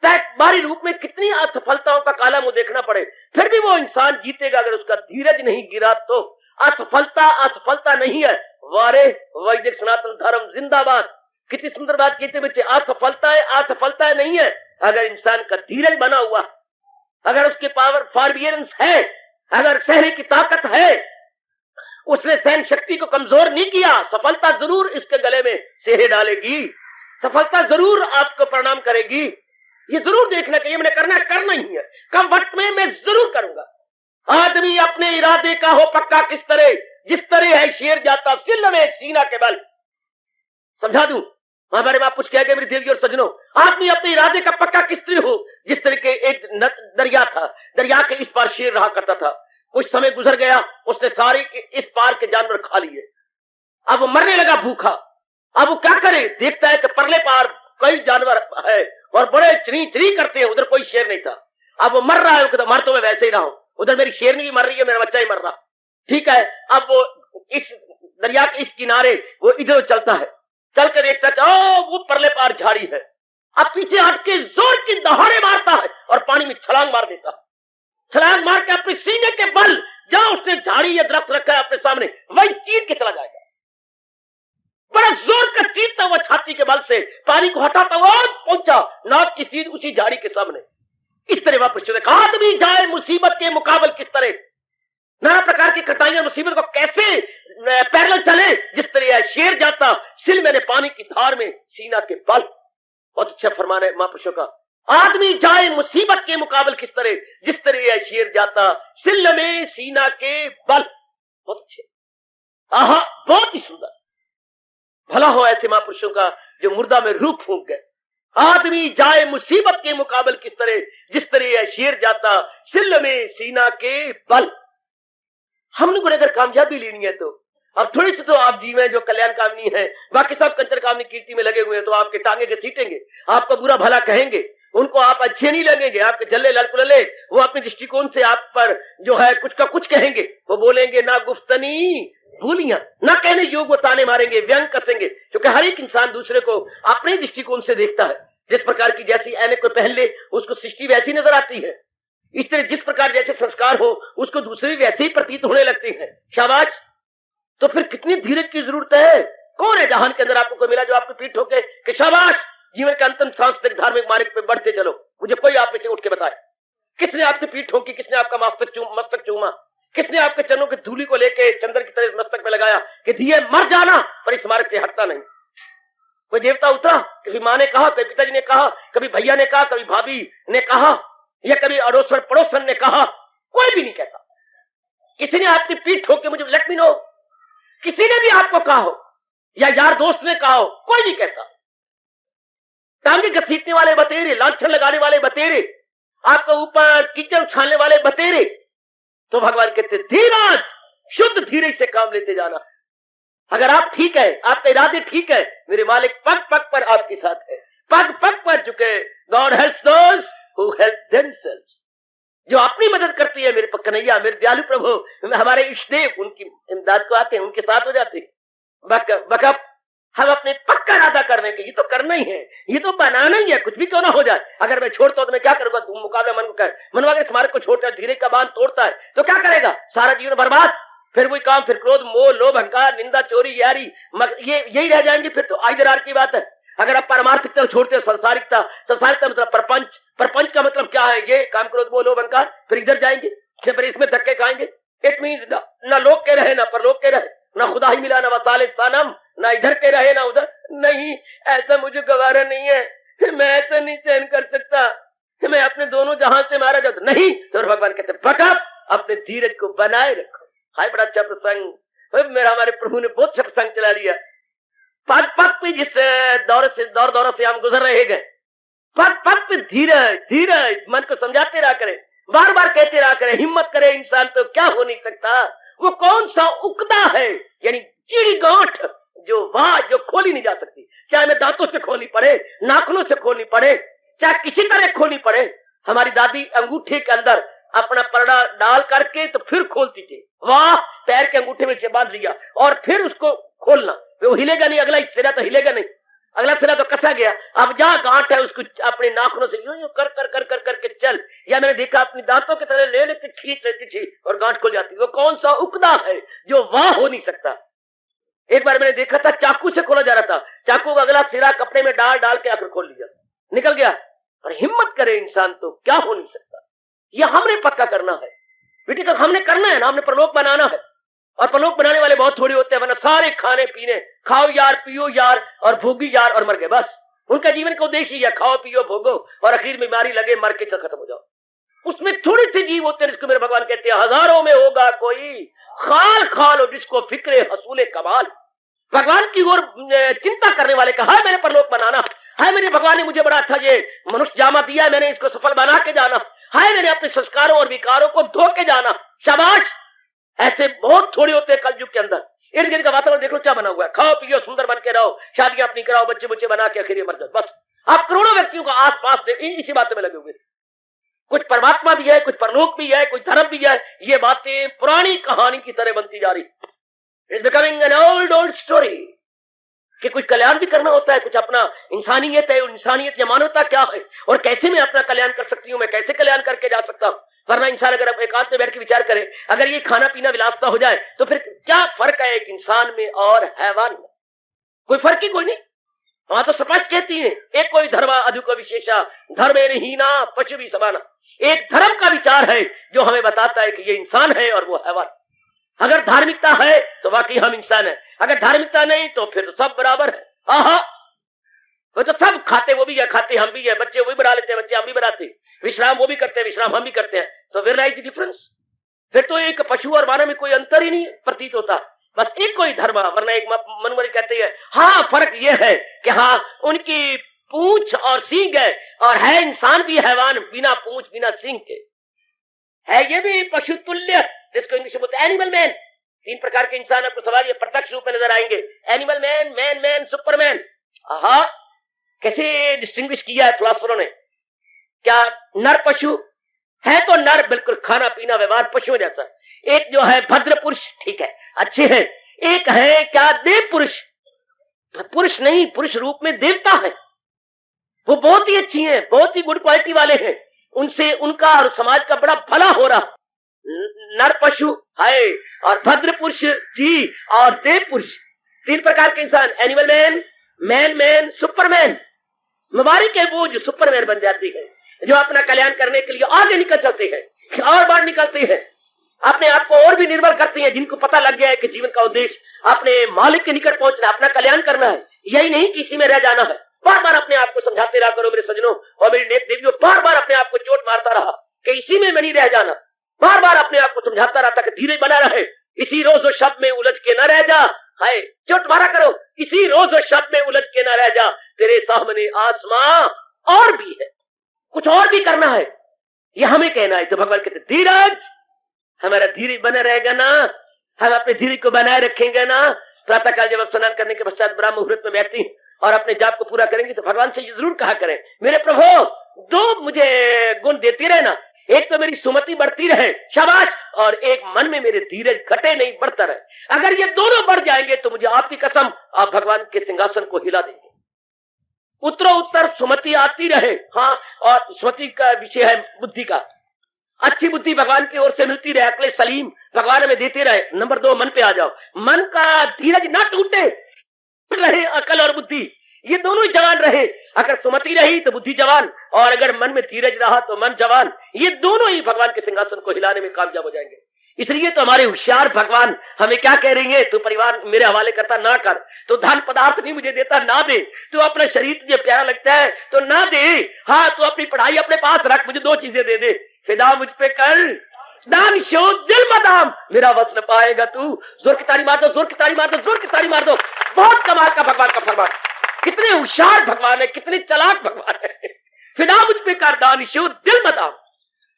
बाहरी रूप में कितनी असफलताओं का काला मुंह देखना पड़े, फिर भी वो इंसान जीतेगा अगर उसका धीरज नहीं गिरा तो। असफलता असफलता नहीं है, वारे वैदिक सनातन धर्म जिंदाबाद। कितनी सुंदर बात कहते बच्चे, असफलता है नहीं है अगर इंसान का धीरज बना हुआ, अगर उसके पावर फॉरबियरेंस है, अगर सहने की ताकत है, उसने सहन शक्ति को कमजोर नहीं किया, सफलता जरूर इसके गले में सेहे डालेगी, सफलता जरूर आपको प्रणाम करेगी। ये जरूर देखना चाहिए, मैंने करना ही है, कम वक्त में मैं जरूर करूंगा। आदमी अपने इरादे का हो पक्का किस तरह, जिस तरह है शेर जाता सिल में सीना के बल। समझा दूं, हमारे बाप कुछ कह गए मेरी देवी और सजनों, आदमी अपने इरादे का पक्का किस तरह हो, जिस तरह के एक दरिया था, दरिया के इस पार शेर रहा करता था, कुछ समय गुजर गया, उसने सारे इस पार के जानवर खा लिए, अब वो मरने लगा भूखा। अब वो क्या करे, देखता है कि परले पार कई जानवर है और बड़े चरी चरी करते हैं, उधर कोई शेर नहीं था। अब वो मर रहा है, तो मर तो मैं वैसे ही रहा हूं, उधर मेरी शेरनी भी मर रही है, मेरा बच्चा ही मर रहा, ठीक है। अब वो इस दरिया के इस किनारे वो इधर चलता है, चल कर देखता है वो परले पार झाड़ी है, अब पीछे हट के जोर की दहाड़े मारता है और पानी में छलांग मार देता है। छलांग मार के अपने सीने के बल जहां उसने झाड़ी या दरख्त रखा है अपने सामने, वही चीर के चला जाएगा। बड़ा जोर का चीरता हुआ छाती के बल से पानी को हटाता हुआ पहुंचा नाक की सीध उसी झाड़ी के सामने। इस तरह वापस ने कहा, आदमी जाए मुसीबत के मुकाबले किस तरह, नाना प्रकार की कटाइयां मुसीबत को कैसे पैरेलल चले, जिस तरह है शेर जाता सिल मैंने पानी की धार में सीना के बल। बहुत अच्छा फरमान है महापुरुषों का, आदमी जाए मुसीबत के मुकाबले किस तरह, जिस तरह है शेर जाता सिल में सीना के बल। बहुत अच्छे, आहा बहुत ही सुंदर। भला हो ऐसे महापुरुषों का जो मुर्दा में रूप फूंक गए। आदमी जाए मुसीबत के मुकाबले किस तरह, जिस तरह है शेर जाता सिल में सीना के बल। हमने को अगर कामयाबी लेनी है तो अब थोड़ी सी तो आप जीवे जो कल्याण कामनी है, बाकी सब कंचर कामनी कीर्ति में लगे हुए हैं, तो आपके टांगे के सीटेंगे, आपका बुरा भला कहेंगे, उनको आप अच्छे नहीं लगेंगे, आपके जल्ले लड़कुलले वो अपने दृष्टिकोण से आप पर जो है कुछ का कुछ कहेंगे, वो बोलेंगे ना गुफ्तनी भूलियां, ना कहने योग वो ताने मारेंगे, व्यंग कसेंगे, क्योंकि हर एक इंसान दूसरे को अपने दृष्टिकोण से देखता है। जिस प्रकार की जैसी ऐनक को पहन ले उसको सृष्टि वैसी नजर आती है, इस तरह जिस प्रकार जैसे संस्कार हो उसको दूसरे वैसे ही प्रतीत होने लगते हैं। शाबाश, तो फिर कितनी धीरज की जरूरत है। कौन है जहान के अंदर आपको कोई मिला जो आपको पीठ ठोके कि शाबाश जीवन के अंतिम सांस तक धार्मिक मार्ग पे बढ़ते चलो, मुझे कोई आप में से उठ के बताए। किसने आपकी पीठ ठोकी, किसने आपका मस्तक चूमा, किसने आपके चरणों की धूली को लेके चंद्र की तरह मस्तक पे लगाया कि दिए मर जाना पर इस मार्ग से हटता नहीं। कोई देवता उतरा, कभी माँ ने कहा, कभी पिताजी ने कहा, कभी भैया ने कहा, कभी भाभी ने कहा, या कभी अड़ोसन पड़ोसन ने कहा, कोई भी नहीं कहता। किसी ने आपकी पीठ ठोके मुझे लेट मी नो, किसी ने भी आपको कहा हो या यार दोस्त ने कहा हो, कोई नहीं कहता। टांगे घसीटने वाले बतेरे, लांछन लगाने वाले बतेरे, आपके ऊपर कीचड़ उछालने वाले बतेरे, तो भगवान कहते धीरज, शुद्ध धीरज से काम लेते जाना। अगर आप ठीक है, आपके इरादे ठीक है, मेरे मालिक पग पग पर आपके साथ है, पग पग पर झुके। God helps those who help themselves, जो अपनी मदद करती है मेरे कन्हैया, मेरे दयालु प्रभु, हमारे इष्ट देव उनकी इमदाद को आते हैं, उनके साथ हो जाते हैं। बकअप हम अपने पक्का इरादा करने के, ये तो करना ही है, ये तो बनाना ही है, कुछ भी क्यों ना हो जाए। अगर मैं छोड़ता हूं तो मैं क्या करूंगा, मुकाबला मन को कर मनवा के स्मारक को छोड़ता है, धीरे का बांध तोड़ता है तो क्या करेगा, सारा जीवन बर्बाद। फिर वही काम, फिर क्रोध मोह लोभ अहंकार निंदा चोरी यारी ये यही रह जाएंगे। फिर तो आइदरार की बात है। अगर आप पारमार्थिकता छोड़ते हो, संसारिकता मतलब प्रपंच का मतलब क्या है, ये काम क्रोध मोह लोभ अहंकार, फिर इधर जाएंगे, फिर इसमें धक्के खाएंगे। इट मीन्स ना लोग के रहे ना परलोक के रहे, ना खुदा ही मिला ना वसाले सनम, ना इधर के रहे ना उधर। नहीं, ऐसा मुझे गवारा नहीं है, मैं ऐसा नहीं सहन कर सकता, मैं अपने दोनों जहां से मारा जाता नहीं। तो भगवान कहते बकअप, अपने धीरज को बनाए रखो। हाय बड़ा अच्छा प्रसंग, मेरा हमारे प्रभु ने बहुत अच्छा प्रसंग चला लिया। पग पग पे जिस दौर से हम गुजर रहे गए, पग पग पे धीरज धीरज, मन को समझाते रहा करे, बार बार कहते रहा करे, हिम्मत करे इंसान तो क्या हो नहीं सकता। वो कौन सा उकदा है, यानी कीड़ी गांठ जो खोली नहीं जा सकती, चाहे मैं दांतों से खोलनी पड़े, नाखूनों से खोलनी पड़े, चाहे किसी तरह खोलनी पड़े। हमारी दादी अंगूठे के अंदर अपना परड़ा डाल करके तो फिर खोलती थी, वाह, पैर के अंगूठे में से बांध लिया और फिर उसको खोलना, वो हिलेगा नहीं, अगला सिरा तो हिलेगा नहीं, अगला सिरा तो कसा गया। अब जहां गांठ है उसको अपने नाखूनों से यूं यूं कर कर कर कर करके चल, या मैंने देखा अपनी दांतों की तरह ले लेके खींच लेती थी और गांठ खुल जाती। वो कौन सा उकदा है जो वहां हो नहीं सकता। एक बार मैंने देखा था चाकू से खोला जा रहा था, चाकू का अगला सिरा कपड़े में डाल डाल के आखिर खोल लिया, निकल गया। और हिम्मत करे इंसान तो क्या हो नहीं सकता। यह हमने पक्का करना है बेटी, तक हमने करना है ना, हमने परलोक बनाना है। और परलोक बनाने वाले बहुत थोड़े होते हैं, वरना सारे खाने पीने, खाओ यार, पियो यार और भोगी यार और मर गए, बस उनका जीवन का उद्देश्य ही है, खाओ पियो भोगो और आखिर में बीमारी लगे, मर के खत्म हो जाओ। उसमें थोड़े से जीव होते हैं जिसको मेरे भगवान कहते हैं हजारों में होगा कोई खाल खाल हो जिसको फिक्रे हसूले कमाल। भगवान की ओर चिंता करने वाले का है मैंने परलोक बनाना है, मेरे भगवान ने मुझे बड़ा अच्छा ये मनुष्य जामा दिया है, मैंने इसको सफल बना के जाना है, मैंने अपने संस्कारों और विकारों को धो के जाना, शाबाश। ऐसे बहुत थोड़े होते हैं कलयुग के अंदर। इर्द गिर्द का वातावरण देख लो क्या बना हुआ है, खाओ पियो सुंदर बन के रहो, शादियां अपनी कराओ, बच्चे बच्चे बना के आखिर मर जाओ, बस। आप करोड़ों व्यक्तियों को आस पास इसी बात में लगे हुए, कुछ परमात्मा भी है, कुछ परलोक भी है, कुछ धर्म भी है। ये बातें पुरानी कहानी की तरह बनती जा रही, it's becoming an old story. कि कुछ कल्याण भी करना होता है, कुछ अपना इंसानियत है, इंसानियत या मानवता क्या है और कैसे मैं अपना कल्याण कर सकती हूँ, मैं कैसे कल्याण करके जा सकता हूँ। वरना इंसान अगर एकांत में बैठ के विचार करे, अगर ये खाना पीना विलासता हो जाए तो फिर क्या फर्क है एक इंसान में और हैवान में? कोई फर्क ही कोई नहीं। वहां तो स्पष्ट कहती है, एक कोई धर्म अधिक विशेषा धर्मेण हीना पशु भी समाना। एक धर्म का विचार है जो हमें बताता है कि ये इंसान है और वो हैवान। अगर धार्मिकता है तो वाकई हम इंसान है, अगर धार्मिकता नहीं तो फिर तो सब बराबर है। आहा, वो तो सब खाते, वो भी है, खाते हम भी है, बच्चे वो भी बना लेते हैं, बच्चे हम भी बनाते हैं, विश्राम वो भी करते हैं, विश्राम हम भी करते हैं, तो वेयर लाइज द डिफरेंस? फिर तो एक पशु और मानव में कोई अंतर ही नहीं प्रतीत होता, बस एक कोई धर्म। वरना एक मनमोहन कहते हैं हाँ फर्क ये है कि हाँ उनकी पूंछ और सींग है और है इंसान भी हैवान बिना पूंछ बिना सींग के है, ये भी पशु तुल्य, जिसको इंग्लिश में बोलते हैं एनिमल मैन। 3 प्रकार के इंसान आपको सवाल ये प्रत्यक्ष रूप में नजर आएंगे, animal man, man man, Superman. आहा, कैसे डिस्टिंग्विश किया है फिलोसफरों ने। क्या नर पशु है तो नर बिल्कुल खाना पीना व्यवहार पशुओं जैसा, एक जो है भद्र पुरुष, ठीक है अच्छे हैं, एक है क्या देव पुरुष, पुरुष नहीं पुरुष रूप में देवता है, वो बहुत ही अच्छी हैं, बहुत ही गुड क्वालिटी वाले हैं, उनसे उनका और समाज का बड़ा भला हो रहा। नर पशु है और भद्र पुरुष जी और देव पुरुष, 3 प्रकार के इंसान, animal man, man man, superman. मुबारक है वो जो सुपरमैन बन जाती है, जो अपना कल्याण करने के लिए आगे निकल चलते हैं और बार निकलते हैं, अपने आप को और भी निर्भर करते हैं, जिनको पता लग गया है कि जीवन का उद्देश्य अपने मालिक के निकट पहुंचना, अपना कल्याण करना है, यही नहीं किसी में रह जाना है। बार बार अपने आप को समझाते रहा करो मेरे सज्जनों और मेरी नेक देवियों, बार बार अपने आप को चोट मारता रहा कि इसी में नहीं रह जाना, बार बार अपने आप को समझाता रहता कि धीरे बना रहे, इसी रोज और शब्द में उलझ के न रह जा, है चोट मारा करो, इसी रोज और शब्द में उलझ के न रह जा, तेरे सामने आसमां और भी है, कुछ और भी करना है, ये हमें कहना है। तो भगवान कहते धीरज, हमारा धीरे बना रहेगा ना, हम अपने धीरे को बनाए रखेंगे ना, प्रातः काल जब स्नान करने के पश्चात ब्रह्म मुहूर्त में बैठती और अपने जाप को पूरा करेंगे तो भगवान से ये जरूर कहा करें, मेरे प्रभु 2 मुझे गुण देती रहे ना, एक तो मेरी सुमति बढ़ती रहे, शाबाश, और एक मन में मेरे धीरज घटे नहीं बढ़ता रहे। अगर ये दोनों बढ़ जाएंगे तो मुझे आपकी कसम आप भगवान के सिंहासन को हिला देंगे। उत्तरों उत्तर सुमति आती रहे, हाँ, और सुमति का विषय है बुद्धि का, अच्छी बुद्धि भगवान की ओर से मिलती रहे, अकले सलीम भगवान में देते रहे। नंबर 2 मन पे आ जाओ, मन का धीरज ना टूटे रहे, अकल और बुद्धि ये दोनों ही जवान रहे। अगर सुमति रही तो बुद्धि जवान, और अगर मन में धीरज रहा तो मन जवान, ये दोनों ही भगवान के सिंहासन को हिलाने में कामयाब हो जाएंगे। इसलिए तो हमारे होशियार भगवान हमें क्या कह रही है, तू परिवार मेरे हवाले करता ना कर, तो धन पदार्थ नहीं मुझे देता ना दे, तू अपना शरीर तुझे प्यारा लगता है तो ना दे, हाँ तू अपनी पढ़ाई अपने पास रख, मुझे 2 चीजें दे दे, फिदा मुझ पे कर, दान शो दिल मदाम, मेरा वसन पाएगा तू। जोर की ताड़ी मार दो, जोर की ताड़ी मार दो, जोर की ताड़ी मार दो। बहुत कमाल का भगवान का फरमान, कितने होशियार भगवान है, कितने चालाक भगवान है। फिदा मुझ पे कर दानिशो दिल बताओ,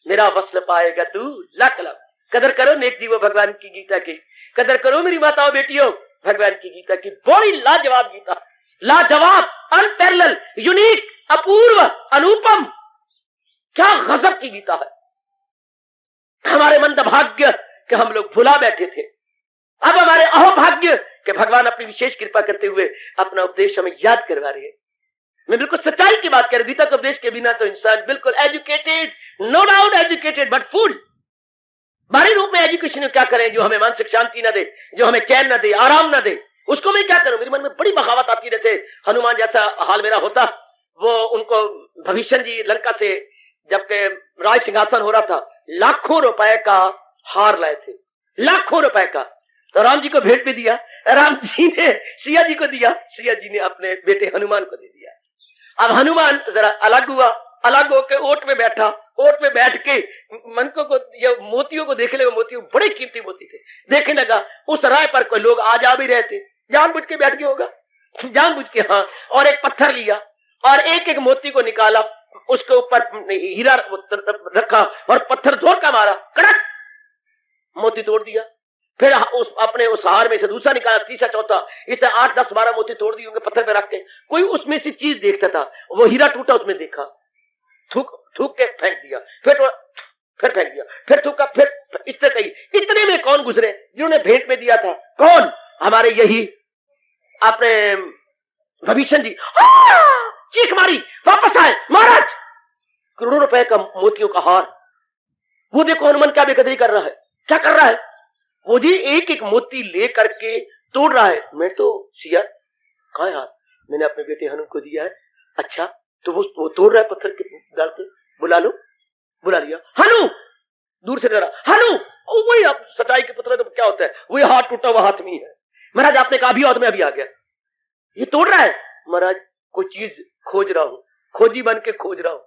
मेरा वस्ल पाएगा तू लाख लाख। कदर करो नेक जीवो भगवान की गीता की, कदर करो मेरी माताओं बेटियों भगवान की गीता की। बड़ी लाजवाब गीता, लाजवाब, अनपैरेलल, यूनिक, अपूर्व, अनुपम, क्या गजब की गीता है। हमारे मंदभाग्य कि हम लोग भुला बैठे थे, अब हमारे अहोभाग्य कि भगवान अपनी विशेष कृपा करते हुए अपना उपदेश हमें याद करवा रहे हैं। मैं बिल्कुल सच्चाई की बात कर, गीता के उपदेश के बिना तो इंसान बिल्कुल educated, no doubt educated, but fool. बाहरी रूप में एजुकेशन क्या करें जो हमें मानसिक शांति न दे, जो हमें चैन न दे, आराम न दे, उसको मैं क्या करूं। मेरे मन में बड़ी बगावत आती, जैसे हनुमान जैसा हाल मेरा होता। वो उनको भविष्य जी लंका से जबकि राज सिंहासन हो रहा था, लाखों रुपए का हार लाए थे, लाखों रुपए का। तो राम जी को भेंट भी दिया, राम जी ने सिया जी को दिया, सिया जी ने अपने बेटे हनुमान को दे दिया। अब हनुमान जरा अलग हुआ, अलग होकर ओट में बैठा, ओट में बैठ के मनकों को ये मोतियों को देखने लगा। मोती बड़े कीमती मोती थे, देखने लगा उस राय पर कोई लोग आ जा भी रहे थे, जानबूझ के बैठ गया होगा, जानबूझ के। हाँ, और एक पत्थर लिया और एक एक मोती को निकाला, उसके ऊपर हीरा रखा और पत्थर जोर का मारा, कड़क मोती तोड़ दिया। फिर उस हार में से दूसरा निकाला, तीसरा, चौथा, इससे 8, 10, 12 मोती तोड़ दिए होंगे पत्थर पे रख के। कोई उसमें से चीज देखता था, वो हीरा टूटा उसमें देखा, थूक थूक के फेंक दिया, फिर फेंक दिया, फिर थूका, फिर इस तरह कही। इतने में कौन गुजरे जिन्होंने भेंट में दिया था? कौन? हमारे यही अपने भविष्य जी। चीख मारी, वापस आए, महाराज करोड़ों रुपए का मोतियों का हार। वो देखो हनुमान क्या बेकदरी कर रहा है, क्या कर रहा है वो जी, एक एक मोती ले करके तोड़ रहा है। मैं तो सिया कहा यार, मैंने अपने बेटे हनु को दिया है। अच्छा, तो वो तोड़ रहा है पत्थर के डाल के, बुला लो, बुला लिया। हनु दूर से डरा, हनु वही आप सच्चाई के पत्थर तो क्या होता है, वही हाथ टूटा हुआ हाथ में है। महाराज आपने कहा अभी आओ, तो मैं अभी आ गया। ये तोड़ रहा है महाराज, कोई चीज खोज रहा हूं, खोजी बन के खोज रहा हूं।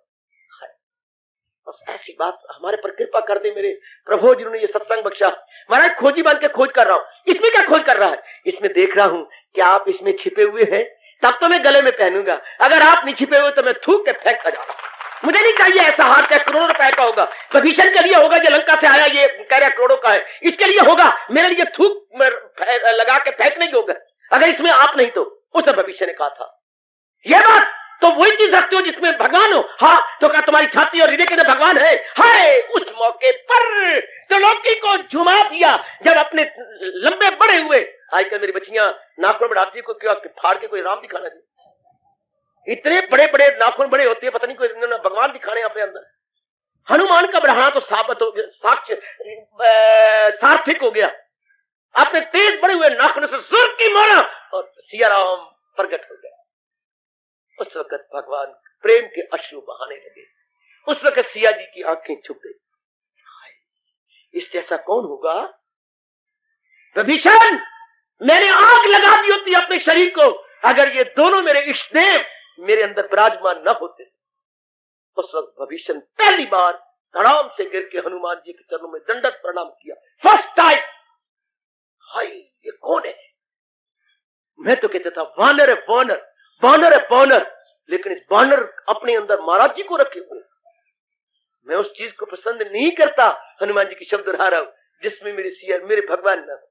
बस ऐसी बात हमारे पर कृपा कर दे मेरे प्रभु, जिन्होंने ये सत्संग बख्शा। महाराज खोजी बन के खोज कर रहा हूं। इसमें क्या खोज कर रहा है? इसमें देख रहा हूं कि आप इसमें छिपे हुए हैं, तब तो मैं गले में पहनूंगा। अगर आप नहीं छिपे हुए तो मैं थूक के फेंक कर जाऊंगा। मुझे नहीं चाहिए ऐसा हार, चाहे करोड़ों रुपए का होगा। भविष्य के लिए होगा, जो लंका से आया ये कह रहा करोड़ों का है, इसके लिए होगा। मेरे लिए थूक लगा के फेंकने की होगा, अगर इसमें आप नहीं तो। उस भविष्य ने कहा था यह बात, तो वही चीज रखते हो जिसमें भगवान हो। हाँ, तो क्या तुम्हारी छाती और हृदय के अंदर भगवान है? हाय, उस मौके पर तो लौकी को झुमा दिया जब अपने लंबे बड़े हुए। आजकल मेरी बच्चियां नाखून बढ़ाती को क्यों फाड़ के कोई राम दिखाना चाहिए, इतने बड़े बड़े नाखून बड़े होते हैं, पता नहीं कोई इन्होंने भगवान दिखाने अपने अंदर। हनुमान का बढ़ाना तो साबित हो गया, साक्ष्य सार्थक हो गया। आपने तेज बड़े हुए नाखून से जोर की मारा और सिया राम प्रकट हो गया। उस वक्त भगवान प्रेम के अश्रु बहाने लगे। उस वक्त सिया जी की आंखें छुप गई। इससे ऐसा कौन होगा? विभीषण, मैंने आग लगा दी होती अपने शरीर को अगर ये दोनों मेरे इष्ट देव मेरे अंदर विराजमान न होते। उस वक्त भविष्य पहली बार धड़ाम से गिर के हनुमान जी के चरणों में दंडवत प्रणाम किया, फर्स्ट टाइम। हाय, ये कौन है? मैं तो कहता था वानर है, वानर, वानर है, वानर, लेकिन इस वानर अपने अंदर महाराज जी को रखे हुए। मैं उस चीज को पसंद नहीं करता, हनुमान जी की शब्द दोहरा रहा हूं, जिसमें मेरे सिया मेरे भगवान न हो।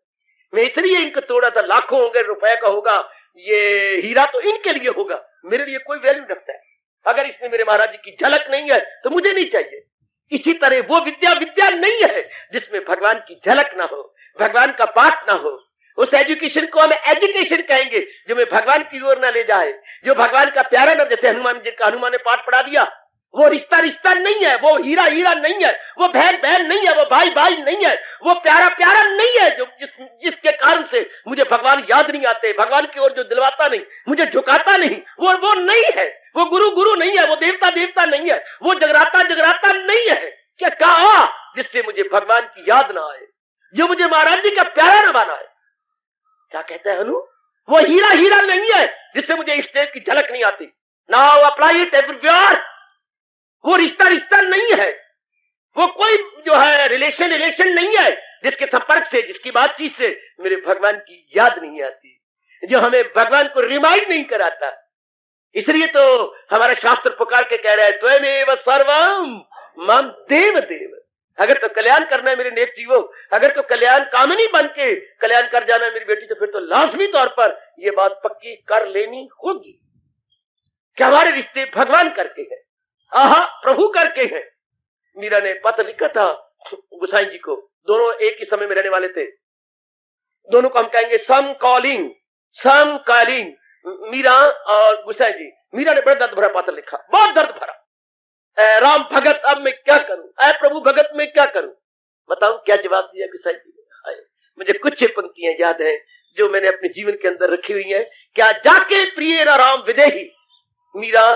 मैं इसलिए इनको तोड़ा था। लाखों होंगे, रुपए का होगा, ये हीरा तो इनके लिए होगा, मेरे लिए कोई वैल्यू रखता है। अगर इसमें मेरे महाराज जी की झलक नहीं है तो मुझे नहीं चाहिए। इसी तरह वो विद्या विद्या नहीं है जिसमें भगवान की झलक ना हो, भगवान का पाठ ना हो। उस एजुकेशन को हम एजुकेशन कहेंगे जो मैं भगवान की ओर ना ले जाए, जो भगवान का प्यारा ना। जैसे हनुमान जी का हनुमान ने पाठ पढ़ा दिया, वो रिश्ता रिश्ता नहीं है, वो हीरा हीरा नहीं है, वो बहन बहन नहीं है, वो भाई भाई नहीं है, वो प्यारा प्यारा नहीं है, जो जिसके कारण से मुझे भगवान याद नहीं आते, भगवान की ओर जो दिलवाता नहीं, मुझे झुकाता नहीं, वो नहीं है। वो गुरु गुरु नहीं है, वो देवता देवता नहीं है, वो जगराता जगराता नहीं है। क्या कहा? जिससे मुझे भगवान की याद ना आए, जो मुझे महाराज जी का प्यारा ना बना है। क्या कहते हैं हनु? वो हीरा हीरा नहीं है जिससे मुझे इस देव की झलक नहीं आती। Now apply it everywhere. वो रिश्ता रिश्ता नहीं है, वो कोई जो है रिलेशन नहीं है जिसके संपर्क से, जिसकी बातचीत से मेरे भगवान की याद नहीं आती, जो हमें भगवान को रिमाइंड नहीं कराता। इसलिए तो हमारा शास्त्र पुकार के कह रहा है त्वमेव सर्वम मम देव देव। अगर तो कल्याण करना है मेरे नेक जीवो, अगर तो कल्याण कामनी बन के कल्याण कर जाना है मेरी बेटी, तो फिर तो लाजमी तौर पर ये बात पक्की कर लेनी होगी कि हमारे रिश्ते भगवान करके हैं, आहा प्रभु करके हैं। मीरा ने पत्र लिखा था गुसाई जी को, दोनों एक ही समय में रहने वाले थे, दोनों को हम कहेंगे समकालीन मीरा और गुसाई जी। मीरा ने बड़ा दर्द भरा पत्र लिखा, बहुत दर्द भरा। राम भगत अब मैं क्या करूं, प्रभु भगत मैं क्या करूं। बताऊं क्या जवाब दिया गुसाई जी ने। मुझे कुछ पंक्तियां याद हैं जो मैंने अपने जीवन के अंदर रखी हुई हैं। क्या जाके प्रिय राम विदेही, मीरा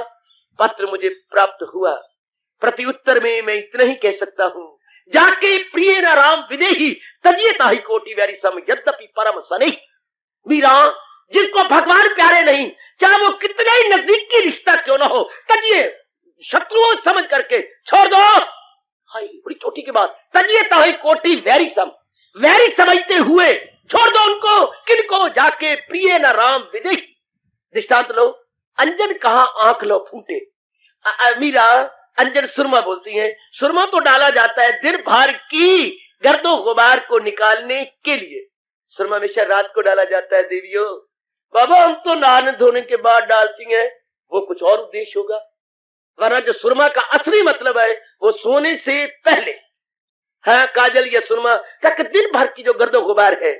पत्र मुझे प्राप्त हुआ, प्रति उत्तर में मैं इतना ही कह सकता हूं, जाके प्रिय राम विदेही तजियता ही कोटि वैरी सम यद्यपि परम सने। मीरा जिसको भगवान प्यारे नहीं, चाहे वो कितना ही नजदीकी रिश्ता क्यों ना हो, तजिए शत्रुओं समझ करके छोड़ दो। हाय बड़ी चोटी की बात, तजियता ही कोटि वैरी सम, वैरी समझते हुए छोड़ दो उनको। किनको? जाके प्रिय न राम विदेही। दृष्टांत लो, अंजन कहा आंख लो फूटे। मीरा अंजन सुरमा बोलती हैं। सुरमा तो डाला जाता है दिन भर की गर्दो गुबार को निकालने के लिए। सुरमा हमेशा रात को डाला जाता है देवियों। बाबा हम तो नहाने धोने के बाद डालती हैं, वो कुछ और उद्देश्य होगा, वरना जो सुरमा का असली मतलब है वो सोने से पहले। हाँ काजल या सुरमा तक दिन भर की जो गर्दो गुबार है,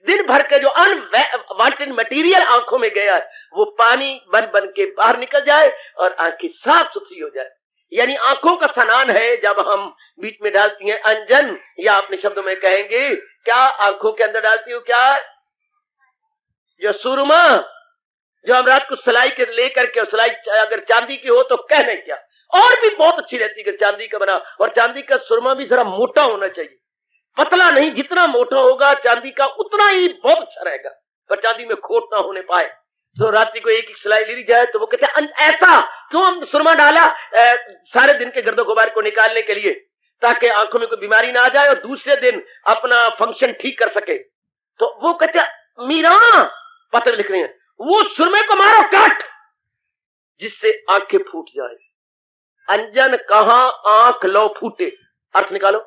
दिन भर का जो अनवांटेड मटेरियल आंखों में गया है, वो पानी बन बन के बाहर निकल जाए और आंखें साफ सुथरी हो जाए। यानी आंखों का स्नान है जब हम बीच में डालती हैं अंजन, या अपने शब्दों में कहेंगे क्या आंखों के अंदर डालती हूँ, क्या जो सुरमा जो हम रात को सिलाई के लेकर के, सिलाई अगर चांदी की हो तो कहने क्या, और भी बहुत अच्छी रहती है चांदी का बना। और चांदी का सुरमा भी जरा मोटा होना चाहिए, पतला नहीं। जितना मोटा होगा चांदी का उतना ही बहुत अच्छा रहेगा, पर चांदी में खोट ना होने पाए। तो रात्रि को एक सिलाई ली जाए तो वो कहते हैं ऐसा क्यों हम सुरमा डाला, सारे दिन के गर्दो गुबार को निकालने के लिए, ताकि आंखों में कोई बीमारी ना आ जाए और दूसरे दिन अपना फंक्शन ठीक कर सके। तो वो कहते हैं मीरा पत्र लिख रही है, वो सुरमे को मारो काट जिससे आंखें फूट जाए। अंजन कहां आंख लो फूटे, अर्थ निकालो,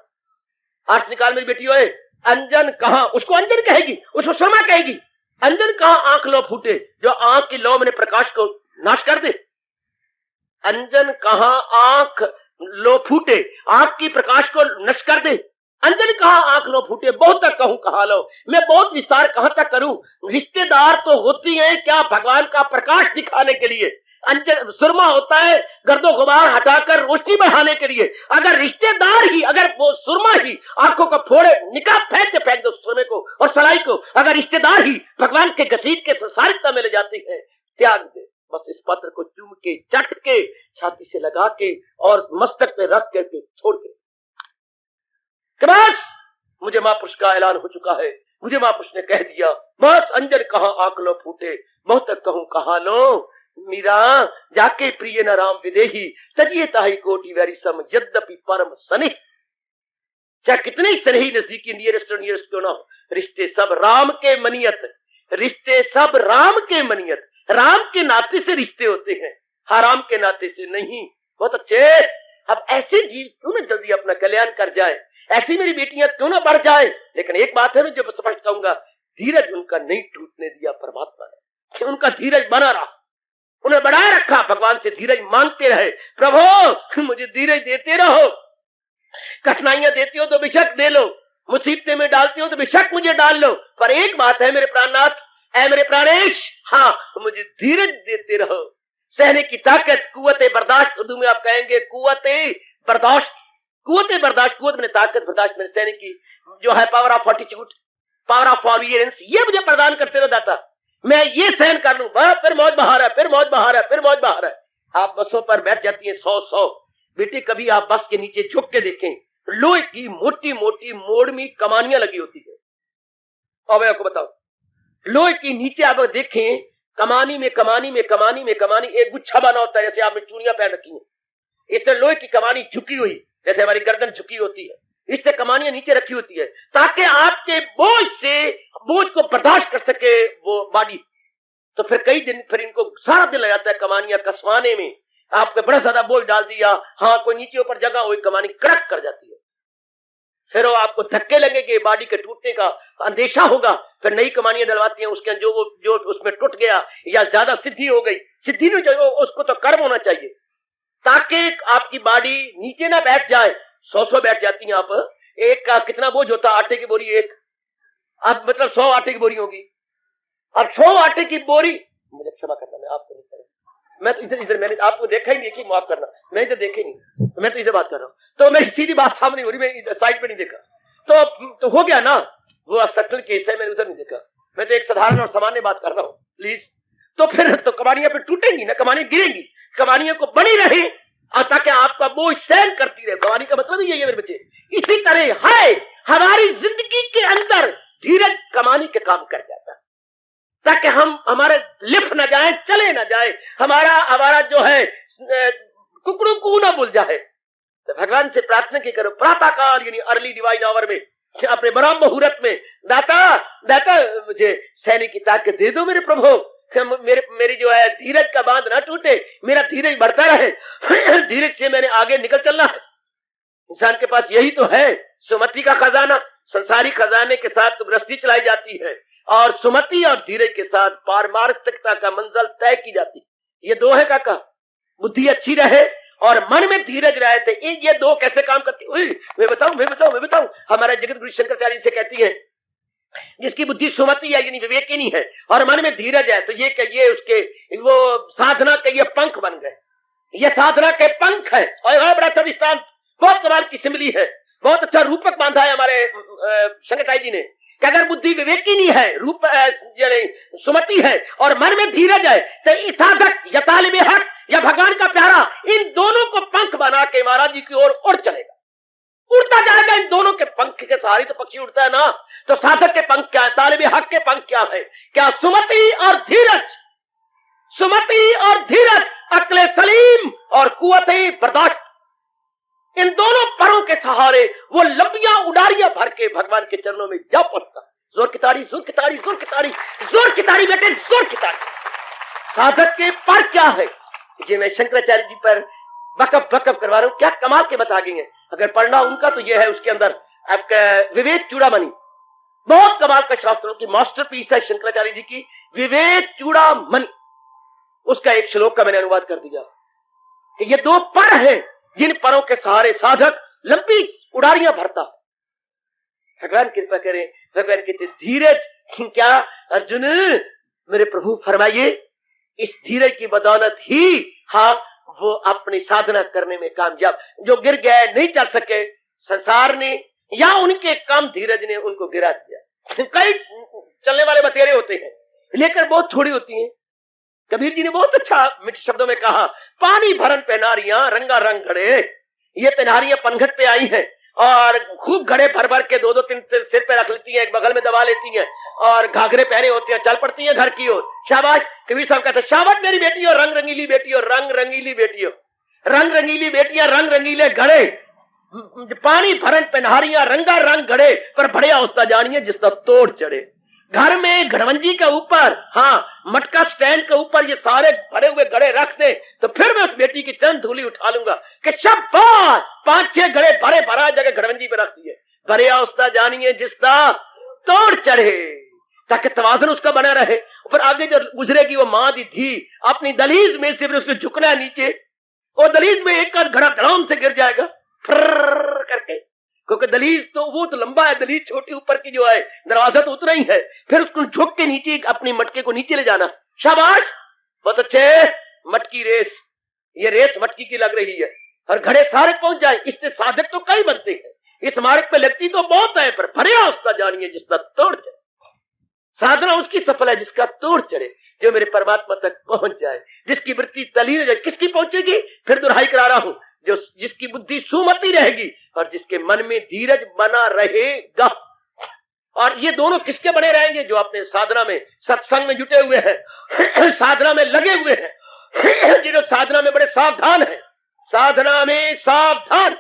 अर्थ निकाल मेरी बेटी होए। अंजन कहां, उसको अंजन कहेगी, उसको सुरमा कहेगी। अंजन कहां आंख लो फूटे, जो आंख की लो में प्रकाश को नाश कर दे। अंजन कहां आंख लो फूटे, आंख की प्रकाश को नष्ट कर दे। अंजन कहां आंख लो फूटे, बहुत तक कहूं कहा लो, मैं बहुत विस्तार कहां तक करूं। रिश्तेदार तो होती हैं क्या भगवान का प्रकाश दिखाने के लिए, अंजन सुरमा होता है गर्दो गुबार हटाकर रोशनी बढ़ाने के लिए। अगर रिश्तेदार ही, अगर वो सुरमा ही आंखों का फोड़े निकाह फेंक दो सुरमे को और सलाई को, अगर रिश्तेदार ही भगवान के घसीट के संसारिकता में ले जाती है, त्याग दे। बस इस पत्र को चूम के चट के छाती से लगा के और मस्तक पे रख करके छोड़ के बस मुझे महापुरुष का ऐलान हो चुका है, मुझे महापुरुष ने कह दिया, बस अंजन कहां आंख लो फूटे, बहुत तक कहूं कहा लो। मीरा जाके प्रिय न राम विदेही तजियता ही कोटि वैरी सम यद्यपि परम सने। चाहे कितने ही सनेही नजदीकी नियरेस्ट क्यों ना हो, रिश्ते सब राम के मनियत, रिश्ते सब राम के मनियत, राम के नाते से रिश्ते होते हैं, हराम के नाते से नहीं। बहुत अच्छे। अब ऐसे जीव क्यों ना जल्दी अपना कल्याण कर जाए, ऐसी मेरी बेटियां क्यों ना बढ़ जाए। लेकिन एक बात है मैं जो स्पष्ट कहूंगा, धीरज उनका नहीं टूटने दिया परमात्मा ने, उनका धीरज बना रहा, उन्हें बढ़ाए रखा। भगवान से धीरज मांगते रहे, प्रभु मुझे धीरज देते रहो, कठिनाइयां देती हो तो बेशक दे लो, मुसीबतें में डालती हो तो बेशक मुझे डाल लो, पर एक बात है मेरे प्राणनाथ, ऐ मेरे प्राणेश, हाँ मुझे धीरज देते रहो। सहने की ताकत, कुव्वत बर्दाश्त, उर्दू में आप कहेंगे कुव्वत बर्दाश्त। कुव्वत बर्दाश्त, कुव्वत मैंने ताकत, बर्दाश्त मैंने सहने की जो है पावर ऑफ फॉर्टिट्यूड, पावर ऑफ फॉरबियरेंस, ये मुझे प्रदान करते रहो दाता। मैं ये सहन कर लूं, फिर मौज बहार है, फिर मौज बहार है, फिर मौज बहार है। आप बसों पर बैठ जाती हैं 100 बेटे, कभी आप बस के नीचे झुक के देखें, लोहे की मोटी मोटी मोड़मी कमानियां लगी होती है। और मैं आपको बताऊं, लोहे की नीचे आप देखें कमानी में एक गुच्छा बना होता है, जैसे आपने चूड़ियां पहन रखी हैं, इससे लोहे की कमानी झुकी हुई, जैसे हमारी गर्दन झुकी होती है, इससे कमानियां नीचे रखी होती है ताकि आपके बोझ को बर्दाश्त कर सके वो बॉडी। तो फिर कई दिन फिर इनको सारा दिन लग जाता है कमानियां कसवाने में। आपने बड़ा ज्यादा बोझ डाल दिया, हाँ कोई नीचे ऊपर जगह हुई, कमानी कड़क कर जाती है। फिर वो आपको धक्के लगेंगे, बाडी के टूटने का अंदेशा होगा, फिर नई कमानियां डलवाती हैं। उसके जो उसमें टूट गया या ज्यादा सिद्धि हो गई, सिद्धि नहीं जो उसको तो कर्म होना चाहिए, ताकि आपकी बाडी नीचे ना बैठ जाए। 100 बैठ जाती हैं। आप एक का कितना बोझ होता है? आटे की बोरी एक, अब मतलब 100 आटे की बोरी होगी। अब 100 आटे की बोरी, मुझे क्षमा करना, मैं आपको नहीं करूँ, मैं तो इधर मैंने आपको देखा ही नहीं कि माफ करना, मैं इधर देखे नहीं, तो मैं तो इधर बात कर रहा हूँ, तो मेरी सीधी बात सामने हो रही, मैं साइड पे नहीं देखा, तो हो गया ना, वो सटल केस है, मैंने उधर नहीं देखा, मैं तो एक साधारण और सामान्य बात कर रहा हूँ प्लीज। तो फिर तो कमानियां पे टूटेंगी ना, कमानियां गिरेंगी, कमानियों को बनी रहे और ताकि आपका बोझ सहन करती रहे। कमानी का मतलब यही है मेरे बच्चे। इसी तरह है हमारी जिंदगी के अंदर धीरज कमानी के काम कर जाता है, ताकि हम हमारे लिफ्ट न जाए, चले न जाए, हमारा जो है कुकड़ू को न भूल जाए। तो भगवान से प्रार्थना की करो प्रातःकाल यानी अर्ली डिवाइन आवर में, अपने ब्रह्म मुहूर्त में, दाता मुझे सहने की ताकत दे दो मेरे प्रभु, मेरी जो है धीरज का बांध ना टूटे, मेरा धीरज बढ़ता रहे, धीरज से मैंने आगे निकल चलना है। इंसान के पास यही तो है, सुमति का खजाना। संसारी खजाने के साथ तो गृहस्थी चलाई जाती है और सुमति और धीरज के साथ पारमार्थिकता का मंजिल तय की जाती है। ये दो है काका, बुद्धि अच्छी रहे और मन में धीरज रहे थे, ये दो कैसे काम करती? मैं बताऊं, हमारा जगत गुरु शंकराचार्य से कहती है, जिसकी बुद्धि सुमति है यानी विवेकिनी है और मन में धीरज है, तो ये उसके वो साधना के ये पंख बन गए, ये साधना के पंख है। और बड़ा अच्छा दृष्टांत, बहुत कमाल की सिमली है, बहुत अच्छा रूपक बांधा है हमारे शंकराचार्य जी ने, कि अगर बुद्धि विवेकिनी है, रूप सुमति है और मन में धीरज है, तो इस साधक या तालिब हक या भगवान का प्यारा इन दोनों को पंख बना के महाराज जी की ओर उड़ चलेगा, उड़ता जाएगा। इन दोनों के पंख के सहारे तो पक्षी उड़ता है ना, तो साधक के पंख क्या है, तालिब हक के पंख क्या है? क्या सुमति और धीरज, सुमति और धीरज, अक्ले सलीम और कुव्वते बर्दाश्त, इन दोनों परों के सहारे वो लंबियां उड़ारियां भर के भगवान के चरणों में जा पड़ता। जोर की ताड़ी, जोर की ताड़ी, जोर की ताड़ी, जोर की ताड़ी बेटे, जोर की ताड़ी। साधक के पर क्या है, ये मैं शंकराचार्य जी पर बकअप करवा रहा हूं, क्या कमाल के बता गए हैं। अगर पढ़ना उनका तो यह है, उसके अंदर आपका विवेक चूड़ामणि, बहुत कमाल का शास्त्रों की मास्टरपीस है शंकराचार्य जी की, विवेक चूड़ामणि। उसका एक श्लोक का मैंने अनुवाद कर दिया कि ये दो पर हैं जिन परों के सहारे साधक लंबी उड़ारियां भरता है। भगवान कृपा करें, भगवान कहते धीरज क्या अर्जुन, मेरे प्रभु फरमाइए, इस धीरज की बदौलत ही हाँ वो अपनी साधना करने में कामयाब, जो गिर गए नहीं चल सके संसार ने या उनके काम धीरज ने उनको गिरा दिया। कई चलने वाले बतेरे होते हैं लेकर बहुत थोड़ी होती हैं। कबीर जी ने बहुत अच्छा मिठ शब्दों में कहा, पानी भरन पे नारियां रंगा रंग घड़े, ये पेनारियां पनघट पे आई हैं और खूब घड़े भर भर के दो तीन सिर पे रख लेती हैं, एक बगल में दबा लेती हैं और घाघरे पहने होते हैं, चल पड़ती हैं घर की ओर। शाबाश, कबीर साहब कहते शाबाश मेरी बेटियों, रंग रंगीली बेटियों, रंग रंगीली बेटियों, रंग रंगीली बेटियां, रंग रंगीले घड़े, पानी भरन पे नारियां रंगा रंग घड़े, पर बड़े अवस्था जानिए जिसका तोड़ चढ़े। घर में घड़वंजी के ऊपर, हाँ मटका स्टैंड के ऊपर ये सारे भरे हुए घड़े रख दे तो फिर मैं उस बेटी की चंद धूली उठा लूंगा कि शाबाश 5-6 घड़े भरे भरा जगह घड़वंजी पे रख दिए। भरे अवस्था जानिए जिसका तोड़ चढ़े, ताकि तवाज़ुन उसका बना रहे। ऊपर आगे जो गुजरेगी वो माँ दी थी अपनी दलीज में से, फिर उसको झुकना है नीचे और दलीज में एक घड़ा धड़ाम से गिर जाएगा फर्र करके, क्योंकि दलीज तो वो तो लंबा है, दलीज छोटी ऊपर की जो है दरवाजा तो उतना ही है, फिर उसको झुक के नीचे अपनी मटके को नीचे ले जाना। शाबाश, बहुत अच्छे, मटकी रेस, ये रेस मटकी की लग रही है और घड़े सारे पहुंच जाए। इससे साधक तो कई बनते हैं, इस मार्ग पे लगती तो बहुत है, पर भरे अवस्था जानिए जिसका तोड़ चढ़े। साधना उसकी सफल है जिसका तोड़ चढ़े, जो मेरे परमात्मा तक पहुंच जाए, जिसकी वृत्ति तलीन जाए। किसकी पहुंचेगी? फिर दोहराई करा रहा हूं, जो जिसकी बुद्धि सुमति रहेगी और जिसके मन में धीरज बना रहेगा। और ये दोनों किसके बने रहेंगे? जो अपने साधना में सत्संग में जुटे हुए हैं, साधना में लगे हुए हैं, जिन्होंने साधना में बड़े सावधान है, साधना में सावधान,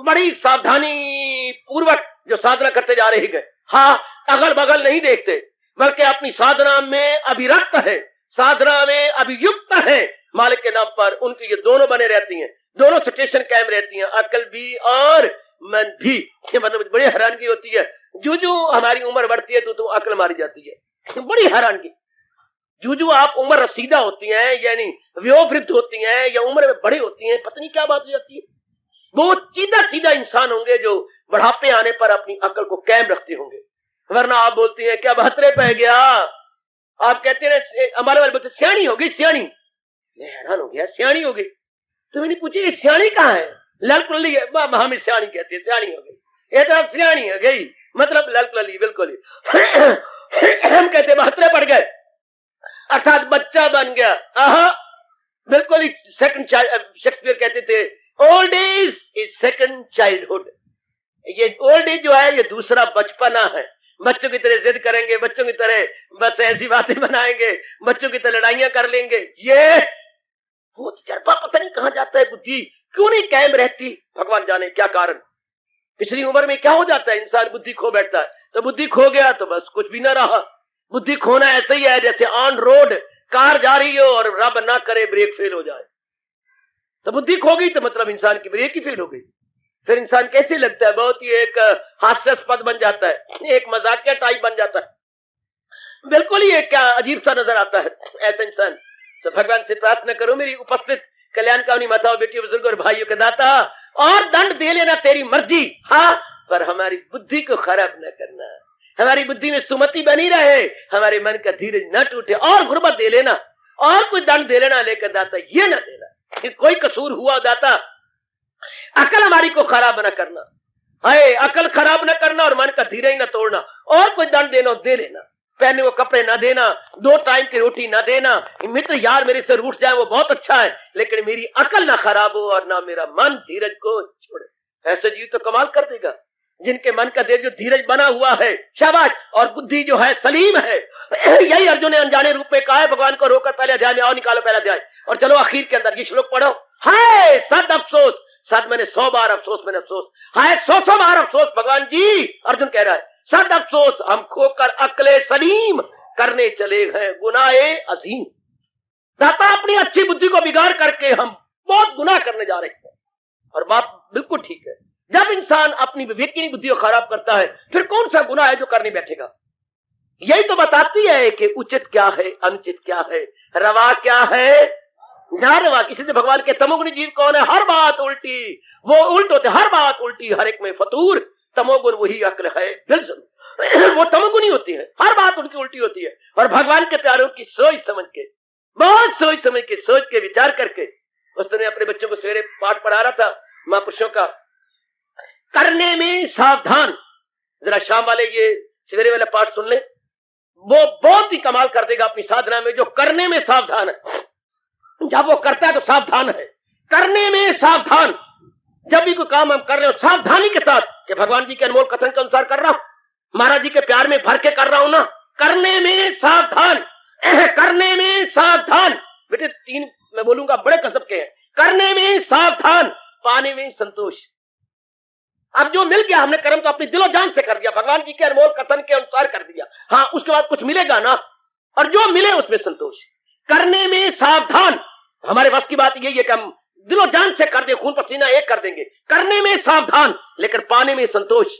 बड़ी सावधानी पूर्वक जो साधना करते जा रहे हैं। हाँ, अगल बगल नहीं देखते, बल्कि अपनी साधना में अभिरत है, साधना में अभियुक्त है मालिक के नाम पर। उनकी ये दोनों बने रहती हैं, दोनों स्टेशन कायम रहती हैं, अकल भी और मन भी। मतलब बड़ी हैरानगी होती है, जो हमारी उम्र बढ़ती है तो अकल मारी जाती है। बड़ी हैरानगी, जो आप उम्र रसीदा होती हैं यानी वयोवृद्ध होती हैं या उम्र में बड़े होती हैं, पता नहीं क्या बात हो जाती है। वो सीधा इंसान होंगे जो बुढ़ापे आने पर अपनी अकल को कायम रखते होंगे। वरना आप बोलती हैं क्या 72 पे गया, आप कहते हैं हमारे वाले बोलते सियाणी हो गई, सियाणी। मैं हैरान हो गया, सियाणी हो गई। तो मैंने पूछा ये सियाणी कहाँ है? ललकुल्ली है, हम सियाणी कहते हैं, सियाणी हो गई, ये तो सियाणी हो गई, मतलब ललकुल्ली। बिल्कुल हम कहते 72 पड़ गए, अर्थात बच्चा बन गया। बिल्कुल ही सेकंड चाइल्ड, शेक्सपियर कहते थे old age is second childhood. ये ओल्ड एज जो है ये दूसरा बचपना है। बच्चों की तरह जिद करेंगे, बच्चों की तरह बस ऐसी बातें बनाएंगे, बच्चों की तरह लड़ाइयां कर लेंगे। ये वो तजर्बा पता नहीं कहां जाता है, बुद्धि क्यों नहीं कायम रहती, भगवान जाने क्या कारण। पिछली उम्र में क्या हो जाता है, इंसान बुद्धि खो बैठता है। तो बुद्धि खो गया तो बस कुछ भी ना रहा। बुद्धि खोना ऐसे ही है जैसे ऑन रोड कार जा रही हो और रब ना करे ब्रेक फेल हो जाए। तो बुद्धि खो गई तो मतलब इंसान की ब्रेक ही फेल हो गई। फिर इंसान कैसे लगता है, बहुत ही एक हास्यास्पद बन जाता है, एक मजाकिया टाइप बन जाता है, बिल्कुल ही एक क्या अजीब सा नजर आता है ऐसा इंसान। तो भगवान से प्रार्थना करो मेरी उपस्थित कल्याण कामनी माताओं, बेटियों, बुजुर्ग और भाइयों के दाता, और दंड दे लेना तेरी मर्जी, हाँ, पर हमारी बुद्धि को खराब न करना, हमारी बुद्धि में सुमति बनी रहे, हमारे मन का धीरज न टूटे, और गुर्बत दे लेना, और कोई दंड दे लेना लेकर दाता, ये न देना कि कोई कसूर हुआ दाता, अकल हमारी को खराब न करना, है अकल खराब न करना और मन का धीरज न तोड़ना, और कोई दंड देना दे लेना, पहने वो कपड़े ना देना, 2 टाइम की रोटी ना देना, मित्र यार मेरे से रूठ जाए वो बहुत अच्छा है, लेकिन मेरी अकल ना खराब हो और ना मेरा मन धीरज को छोड़े। ऐसे जीव तो कमाल कर देगा, जिनके मन का जो धीरज बना हुआ है, शाबाश, और बुद्धि जो है सलीम है। यही अर्जुन ने अनजाने रूप में कहा है भगवान को रोकर पहले अध्याय में, आओ निकालो पहला अध्याय, और चलो आखिर के अंदर ये श्लोक पढ़ो। हाय सद अफसोस, सद मैंने 100 बार अफसोस, मैंने अफसोस, हाय 100 बार अफसोस भगवान जी, अर्जुन कह रहा है सद अफसोस, हम खोकर अकले सलीम करने चले हैं गुनाहे अजीम। दाता अपनी अच्छी बुद्धि को बिगाड़ करके हम बहुत गुनाह करने जा रहे हैं। और बात बिल्कुल ठीक है, जब इंसान अपनी विवेकी बुद्धि को खराब करता है फिर कौन सा गुनाह है जो करने बैठेगा। यही तो बताती है कि उचित क्या है, अनुचित क्या है, रवा क्या है, ना रवा। किसी से भगवान के तमोगुणी जीव कौन है, हर बात उल्टी, वो उल्ट होते, हर बात उल्टी, हर एक में फतूर, तमोगुण वही अक्ल है बिल्कुल। वो तमोगुणी होती है, हर बात उनकी उल्टी होती है। और भगवान के प्यारों की सोच समझ के, बहुत सोच समझ के, सोच के विचार करके, उसने अपने बच्चों को सवेरे पाठ पढ़ा रहा था महापुरुषों का, करने में सावधान। जरा शाम वाले ये सवेरे वाला पाठ सुन ले, वो बहुत ही कमाल कर देगा अपनी साधना में। जो करने में सावधान है, जब वो करता है तो सावधान है, करने में सावधान। जब भी कोई काम हम कर रहे हो सावधानी के साथ, कि भगवान जी के अनमोल कथन के अनुसार कर रहा हूं, महाराज जी के प्यार में भर के कर रहा हूं ना, करने में सावधान, करने में सावधान। बेटे 3 मैं बोलूंगा बड़े कसब के हैं, करने में सावधान, पाने में संतोष। अब जो मिल गया हमने कर्म तो अपनी दिलो जान से कर दिया, भगवान जी के अनमोल कथन के अनुसार कर दिया, हाँ उसके बाद कुछ मिलेगा ना, और जो मिले उसमें संतोष। करने में सावधान, हमारे बस की बात यही है कि हम दिलो जान से कर दे, खून पसीना एक कर देंगे। करने में सावधान, लेकिन पाने में संतोष।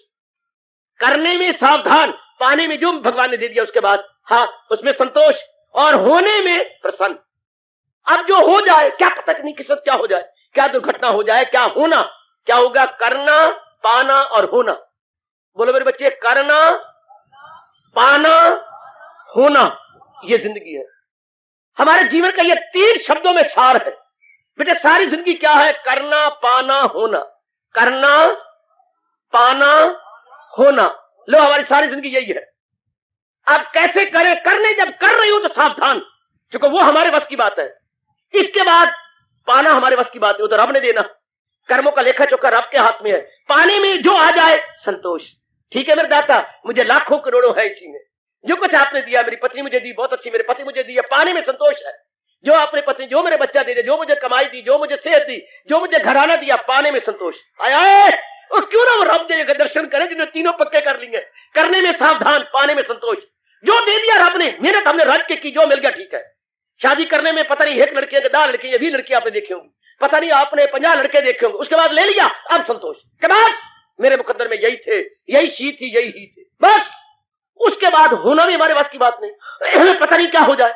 करने में सावधान, पाने में जो भगवान ने दे दिया उसके बाद हाँ उसमें संतोष, और होने में प्रसन्न। अब जो हो जाए क्या पता नहीं किस वक्त क्या हो जाए, क्या दुर्घटना हो जाए, क्या होना, क्या होगा, करना, पाना और होना। बोलो मेरे बच्चे, करना, पाना, होना, ये जिंदगी है। हमारे जीवन का ये 3 शब्दों में सार है। बेटे सारी जिंदगी क्या है, करना, पाना, होना, करना, पाना, होना। लो हमारी सारी जिंदगी यही है। अब कैसे करें, करने जब कर रही हूं तो सावधान, क्योंकि वो हमारे बस की बात है। इसके बाद पाना हमारे बस की बात है, वो तो रब ने देना, कर्मों का लेखा चोखा रब के हाथ में है। पाने में जो आ जाए संतोष। ठीक है मेरे दाता, मुझे लाखों करोड़ों है इसी में, जो कुछ आपने दिया, मेरी पत्नी मुझे दी बहुत अच्छी, मेरे पति मुझे दिया, पाने में संतोष है। जो आपने पत्नी, जो मेरे बच्चा दे दे, जो मुझे कमाई दी, जो मुझे सेहत दी, जो मुझे घराना दिया, पाने में संतोष आया। और क्यों ना वो रब दे दर्शन करें जिन्होंने तीनों पक्के कर लिए। करने में सावधान, पाने में संतोष। जो दे दिया रब ने, मेहनत हमने रज के की, जो मिल गया ठीक है। शादी करने में पता नहीं 1 लड़की 10 लड़की 20 लड़की आपने देखी होंगी, पता नहीं आपने 50 लड़के देखे होंगे, उसके बाद ले लिया, अब संतोष के बाद मेरे मुकद्दर में यही थे, यही शी थी, यही ही थे, बस। उसके बाद होना भी हमारे बस की बात नहीं। पता नहीं क्या हो जाए,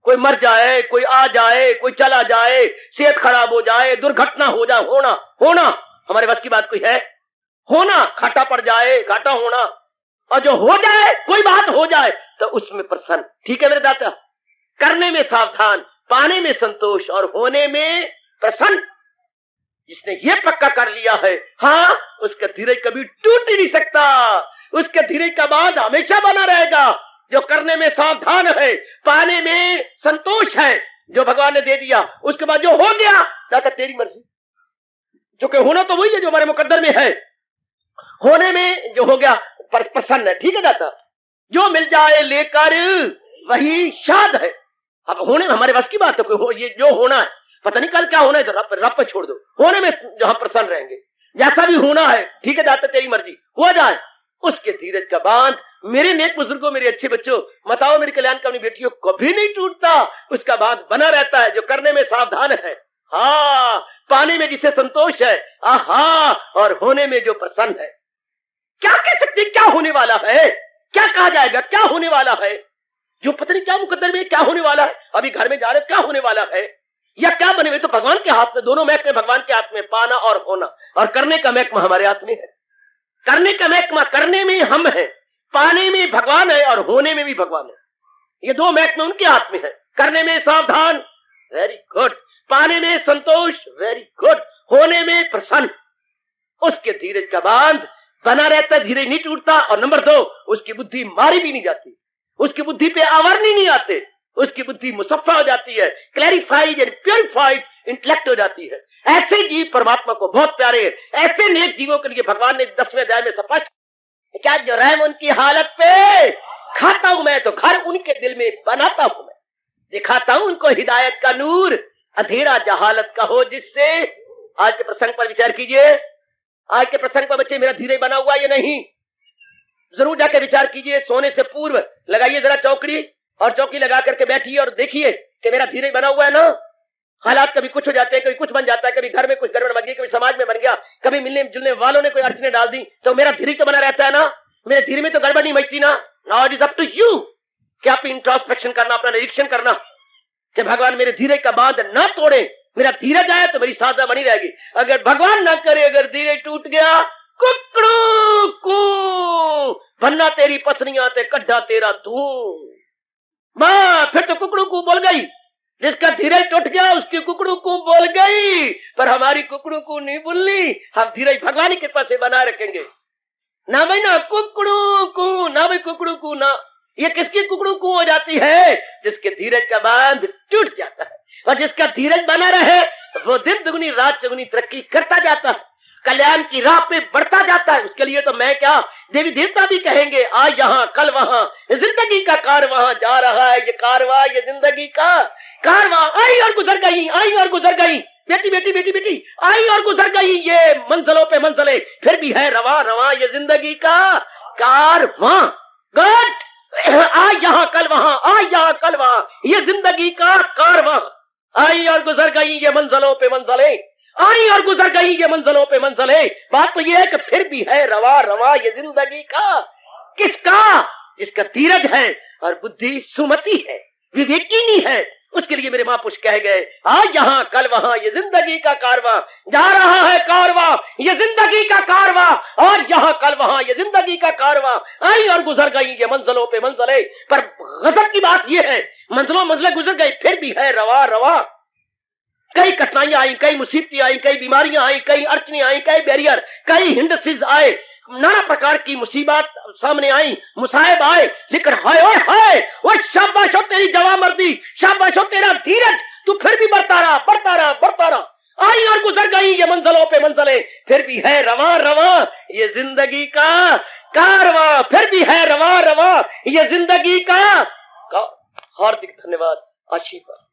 कोई मर जाए, कोई आ जाए, कोई चला जाए, सेहत खराब हो जाए, दुर्घटना हो जाए, होना हमारे बस की बात कोई है? होना, घाटा पड़ जाए, घाटा होना, और जो हो जाए, कोई बात हो जाए तो उसमें प्रसन्न। ठीक है मेरे दाता, करने में सावधान, पाने में संतोष और होने में प्रसन्न। जिसने ये पक्का कर लिया है, हाँ, उसका धीरज कभी टूट ही नहीं सकता, उसके धीरज का बांध हमेशा बना रहेगा। जो करने में सावधान है, पाने में संतोष है, जो भगवान ने दे दिया, उसके बाद जो हो गया दाता तेरी मर्जी। जो कि होना तो वही है जो हमारे मुकद्दर में है, होने में जो हो गया प्रसन्न है। ठीक है दाता, जो मिल जाए लेकर वही शाद है। अब होने में हमारे बस की बात है, ये जो होना है, पता नहीं कल क्या होना है, तो रब पे छोड़ दो, होने में जो हम प्रसन्न रहेंगे। जैसा भी होना है, ठीक है दाता तेरी मर्जी, हो जाए। उसके धीरज का बांध मेरे नेक बुजुर्गों, मेरे अच्छे बच्चों, बताओ मेरी कल्याण कामनी बेटियों, कभी नहीं टूटता, उसका बांध बना रहता है। जो करने में सावधान है, हाँ, पाने में जिसे संतोष है, आहा, और होने में जो प्रसन्न है। क्या कह सकते, क्या होने वाला है, क्या कहा जाएगा, क्या होने वाला है, जो पता नहीं क्या मुकद्दर में क्या होने वाला है। अभी घर में जा रहे क्या होने वाला है, या क्या बने हुए, तो भगवान के हाथ में, दोनों महकमे भगवान के हाथ में, पाना और होना, और करने का महकमा हमारे हाथ में है। करने का महकमा, करने में हम है, पाने में भगवान है, और होने में भी भगवान है। ये 2 महकमे उनके हाथ में है। करने में सावधान, वेरी गुड, पाने में संतोष, वेरी गुड, होने में प्रसन्न। उसके धीरज का बांध बना रहता, धीरज नहीं टूटता। और नंबर 2, उसकी बुद्धि मारी भी नहीं जाती, उसकी बुद्धि पे आवरण नहीं आते, उसकी बुद्धि मुसफ्फा हो जाती है, क्लैरिफाइड एंड प्योरिफाइड इंटेलेक्ट हो जाती है। ऐसे जीव परमात्मा को बहुत प्यारे हैं। ऐसे नेक जीवों के लिए भगवान ने 10वें अध्याय में स्पष्ट, क्या जो रहम उनकी हालत पे खाता हूं मैं, तो घर उनके दिल में बनाता हूं मैं, दिखाता हूं उनको हिदायत का नूर, अंधेरा जहालत का हो जिससे। आज के प्रसंग पर विचार कीजिए, आज के प्रसंग पर बच्चे मेरा धीरज बना हुआ या नहीं, जरूर जाकर विचार कीजिए। सोने से पूर्व लगाइए जरा चौकड़ी, और चौकी लगा करके बैठिए और देखिए कि मेरा धीरज बना हुआ है ना। हालात कभी कुछ हो जाते हैं, कभी कुछ बन जाता है, कभी घर में कुछ गड़बड़ बन गई, कभी समाज में बन गया, कभी मिलने जुलने वालों ने कोई अड़चने डाल दी, तो मेरा धीरज तो बना रहता है ना, मेरे धीरज में तो गड़बड़ नहीं मचती ना। Now it is up to you कि आप इंट्रोस्पेक्शन करना, अपना निरीक्षण करना कि भगवान मेरे धीरज का बांध ना तोड़े। मेरा धीरज आया तो मेरी साधना बनी रहेगी। अगर भगवान ना करे, अगर धीरज टूट गया, कुकड़ू कू भन्ना तेरी पसलियां ते कड्ढा तेरा धूम, मां फिर तो कुकड़ू कू बोल गई। जिसका धीरज टूट गया उसकी कुकड़ू कू बोल गई, पर हमारी कुकड़ू कू नहीं बोलनी। हम धीरज भगवान की कृपा से बनाए रखेंगे ना भाई, ना कुकड़ू कू, ना भाई कुकड़ू कू ना। ये किसकी कुकड़ू कू हो जाती है? जिसके धीरज का बांध टूट जाता है। और जिसका धीरज बना रहे वो दिन दुगनी रात चौगुनी तरक्की करता जाता है, कल्याण की राह पे बढ़ता जाता है। उसके लिए तो मैं क्या, देवी देवता भी कहेंगे आज यहाँ कल वहां, जिंदगी का कारवां जा रहा है, ये कारवां, ये जिंदगी का कारवां। आई और गुजर गई, आई और गुजर गई, बेटी बेटी बेटी बेटी आई और गुजर गई, ये मंजिलों पे मंजिलें, फिर भी है रवा रवा ये जिंदगी का कारवां। गॉड, आज यहाँ कल वहां, आज यहाँ कल वहां, ये जिंदगी का कारवां। आई और गुजर गई ये मंजिलों पे मंजिलें, आई और गुजर गई ये मंजिलों पे मंजिलें। बात तो ये है कि फिर भी है रवा रवा ये जिंदगी का किसका? जिसका धीरज है और बुद्धि सुमति है, विवेकिनी है। उसके लिए मेरे महापुरुष कह गए, आज यहाँ कल वहां, ये जिंदगी का कारवां जा रहा है, कारवां ये जिंदगी का कारवां, और यहाँ कल वहां, ये जिंदगी का कारवां। आई और गुजर गई ये मंजिलों पे मंजिलें। पर गजब की बात यह है, मंजिलों मंजिलें गुजर गई, फिर भी है रवा रवा। कई कठिनाइयां आई, कई मुसीबतें आई, कई बीमारियां आई, कई अड़चने आई, कई बैरियर, कई हिंडसिस आए, नाना प्रकार की मुसीबत सामने आई, मुसाहिब आए, लेकिन हाय ओए हाय, वो शाबाश हो तेरी जवामर्दी, शाबाश हो तेरा धीरज, तू फिर भी बढ़ता रहा, बढ़ता रहा, बढ़ता रहा। आई और गुजर गई ये मंजिलों पे मंजिलें, फिर भी है रवा रवा ये जिंदगी का कारवां, फिर भी है रवा रवा ये जिंदगी का। हार्दिक धन्यवाद, आशीर्वाद।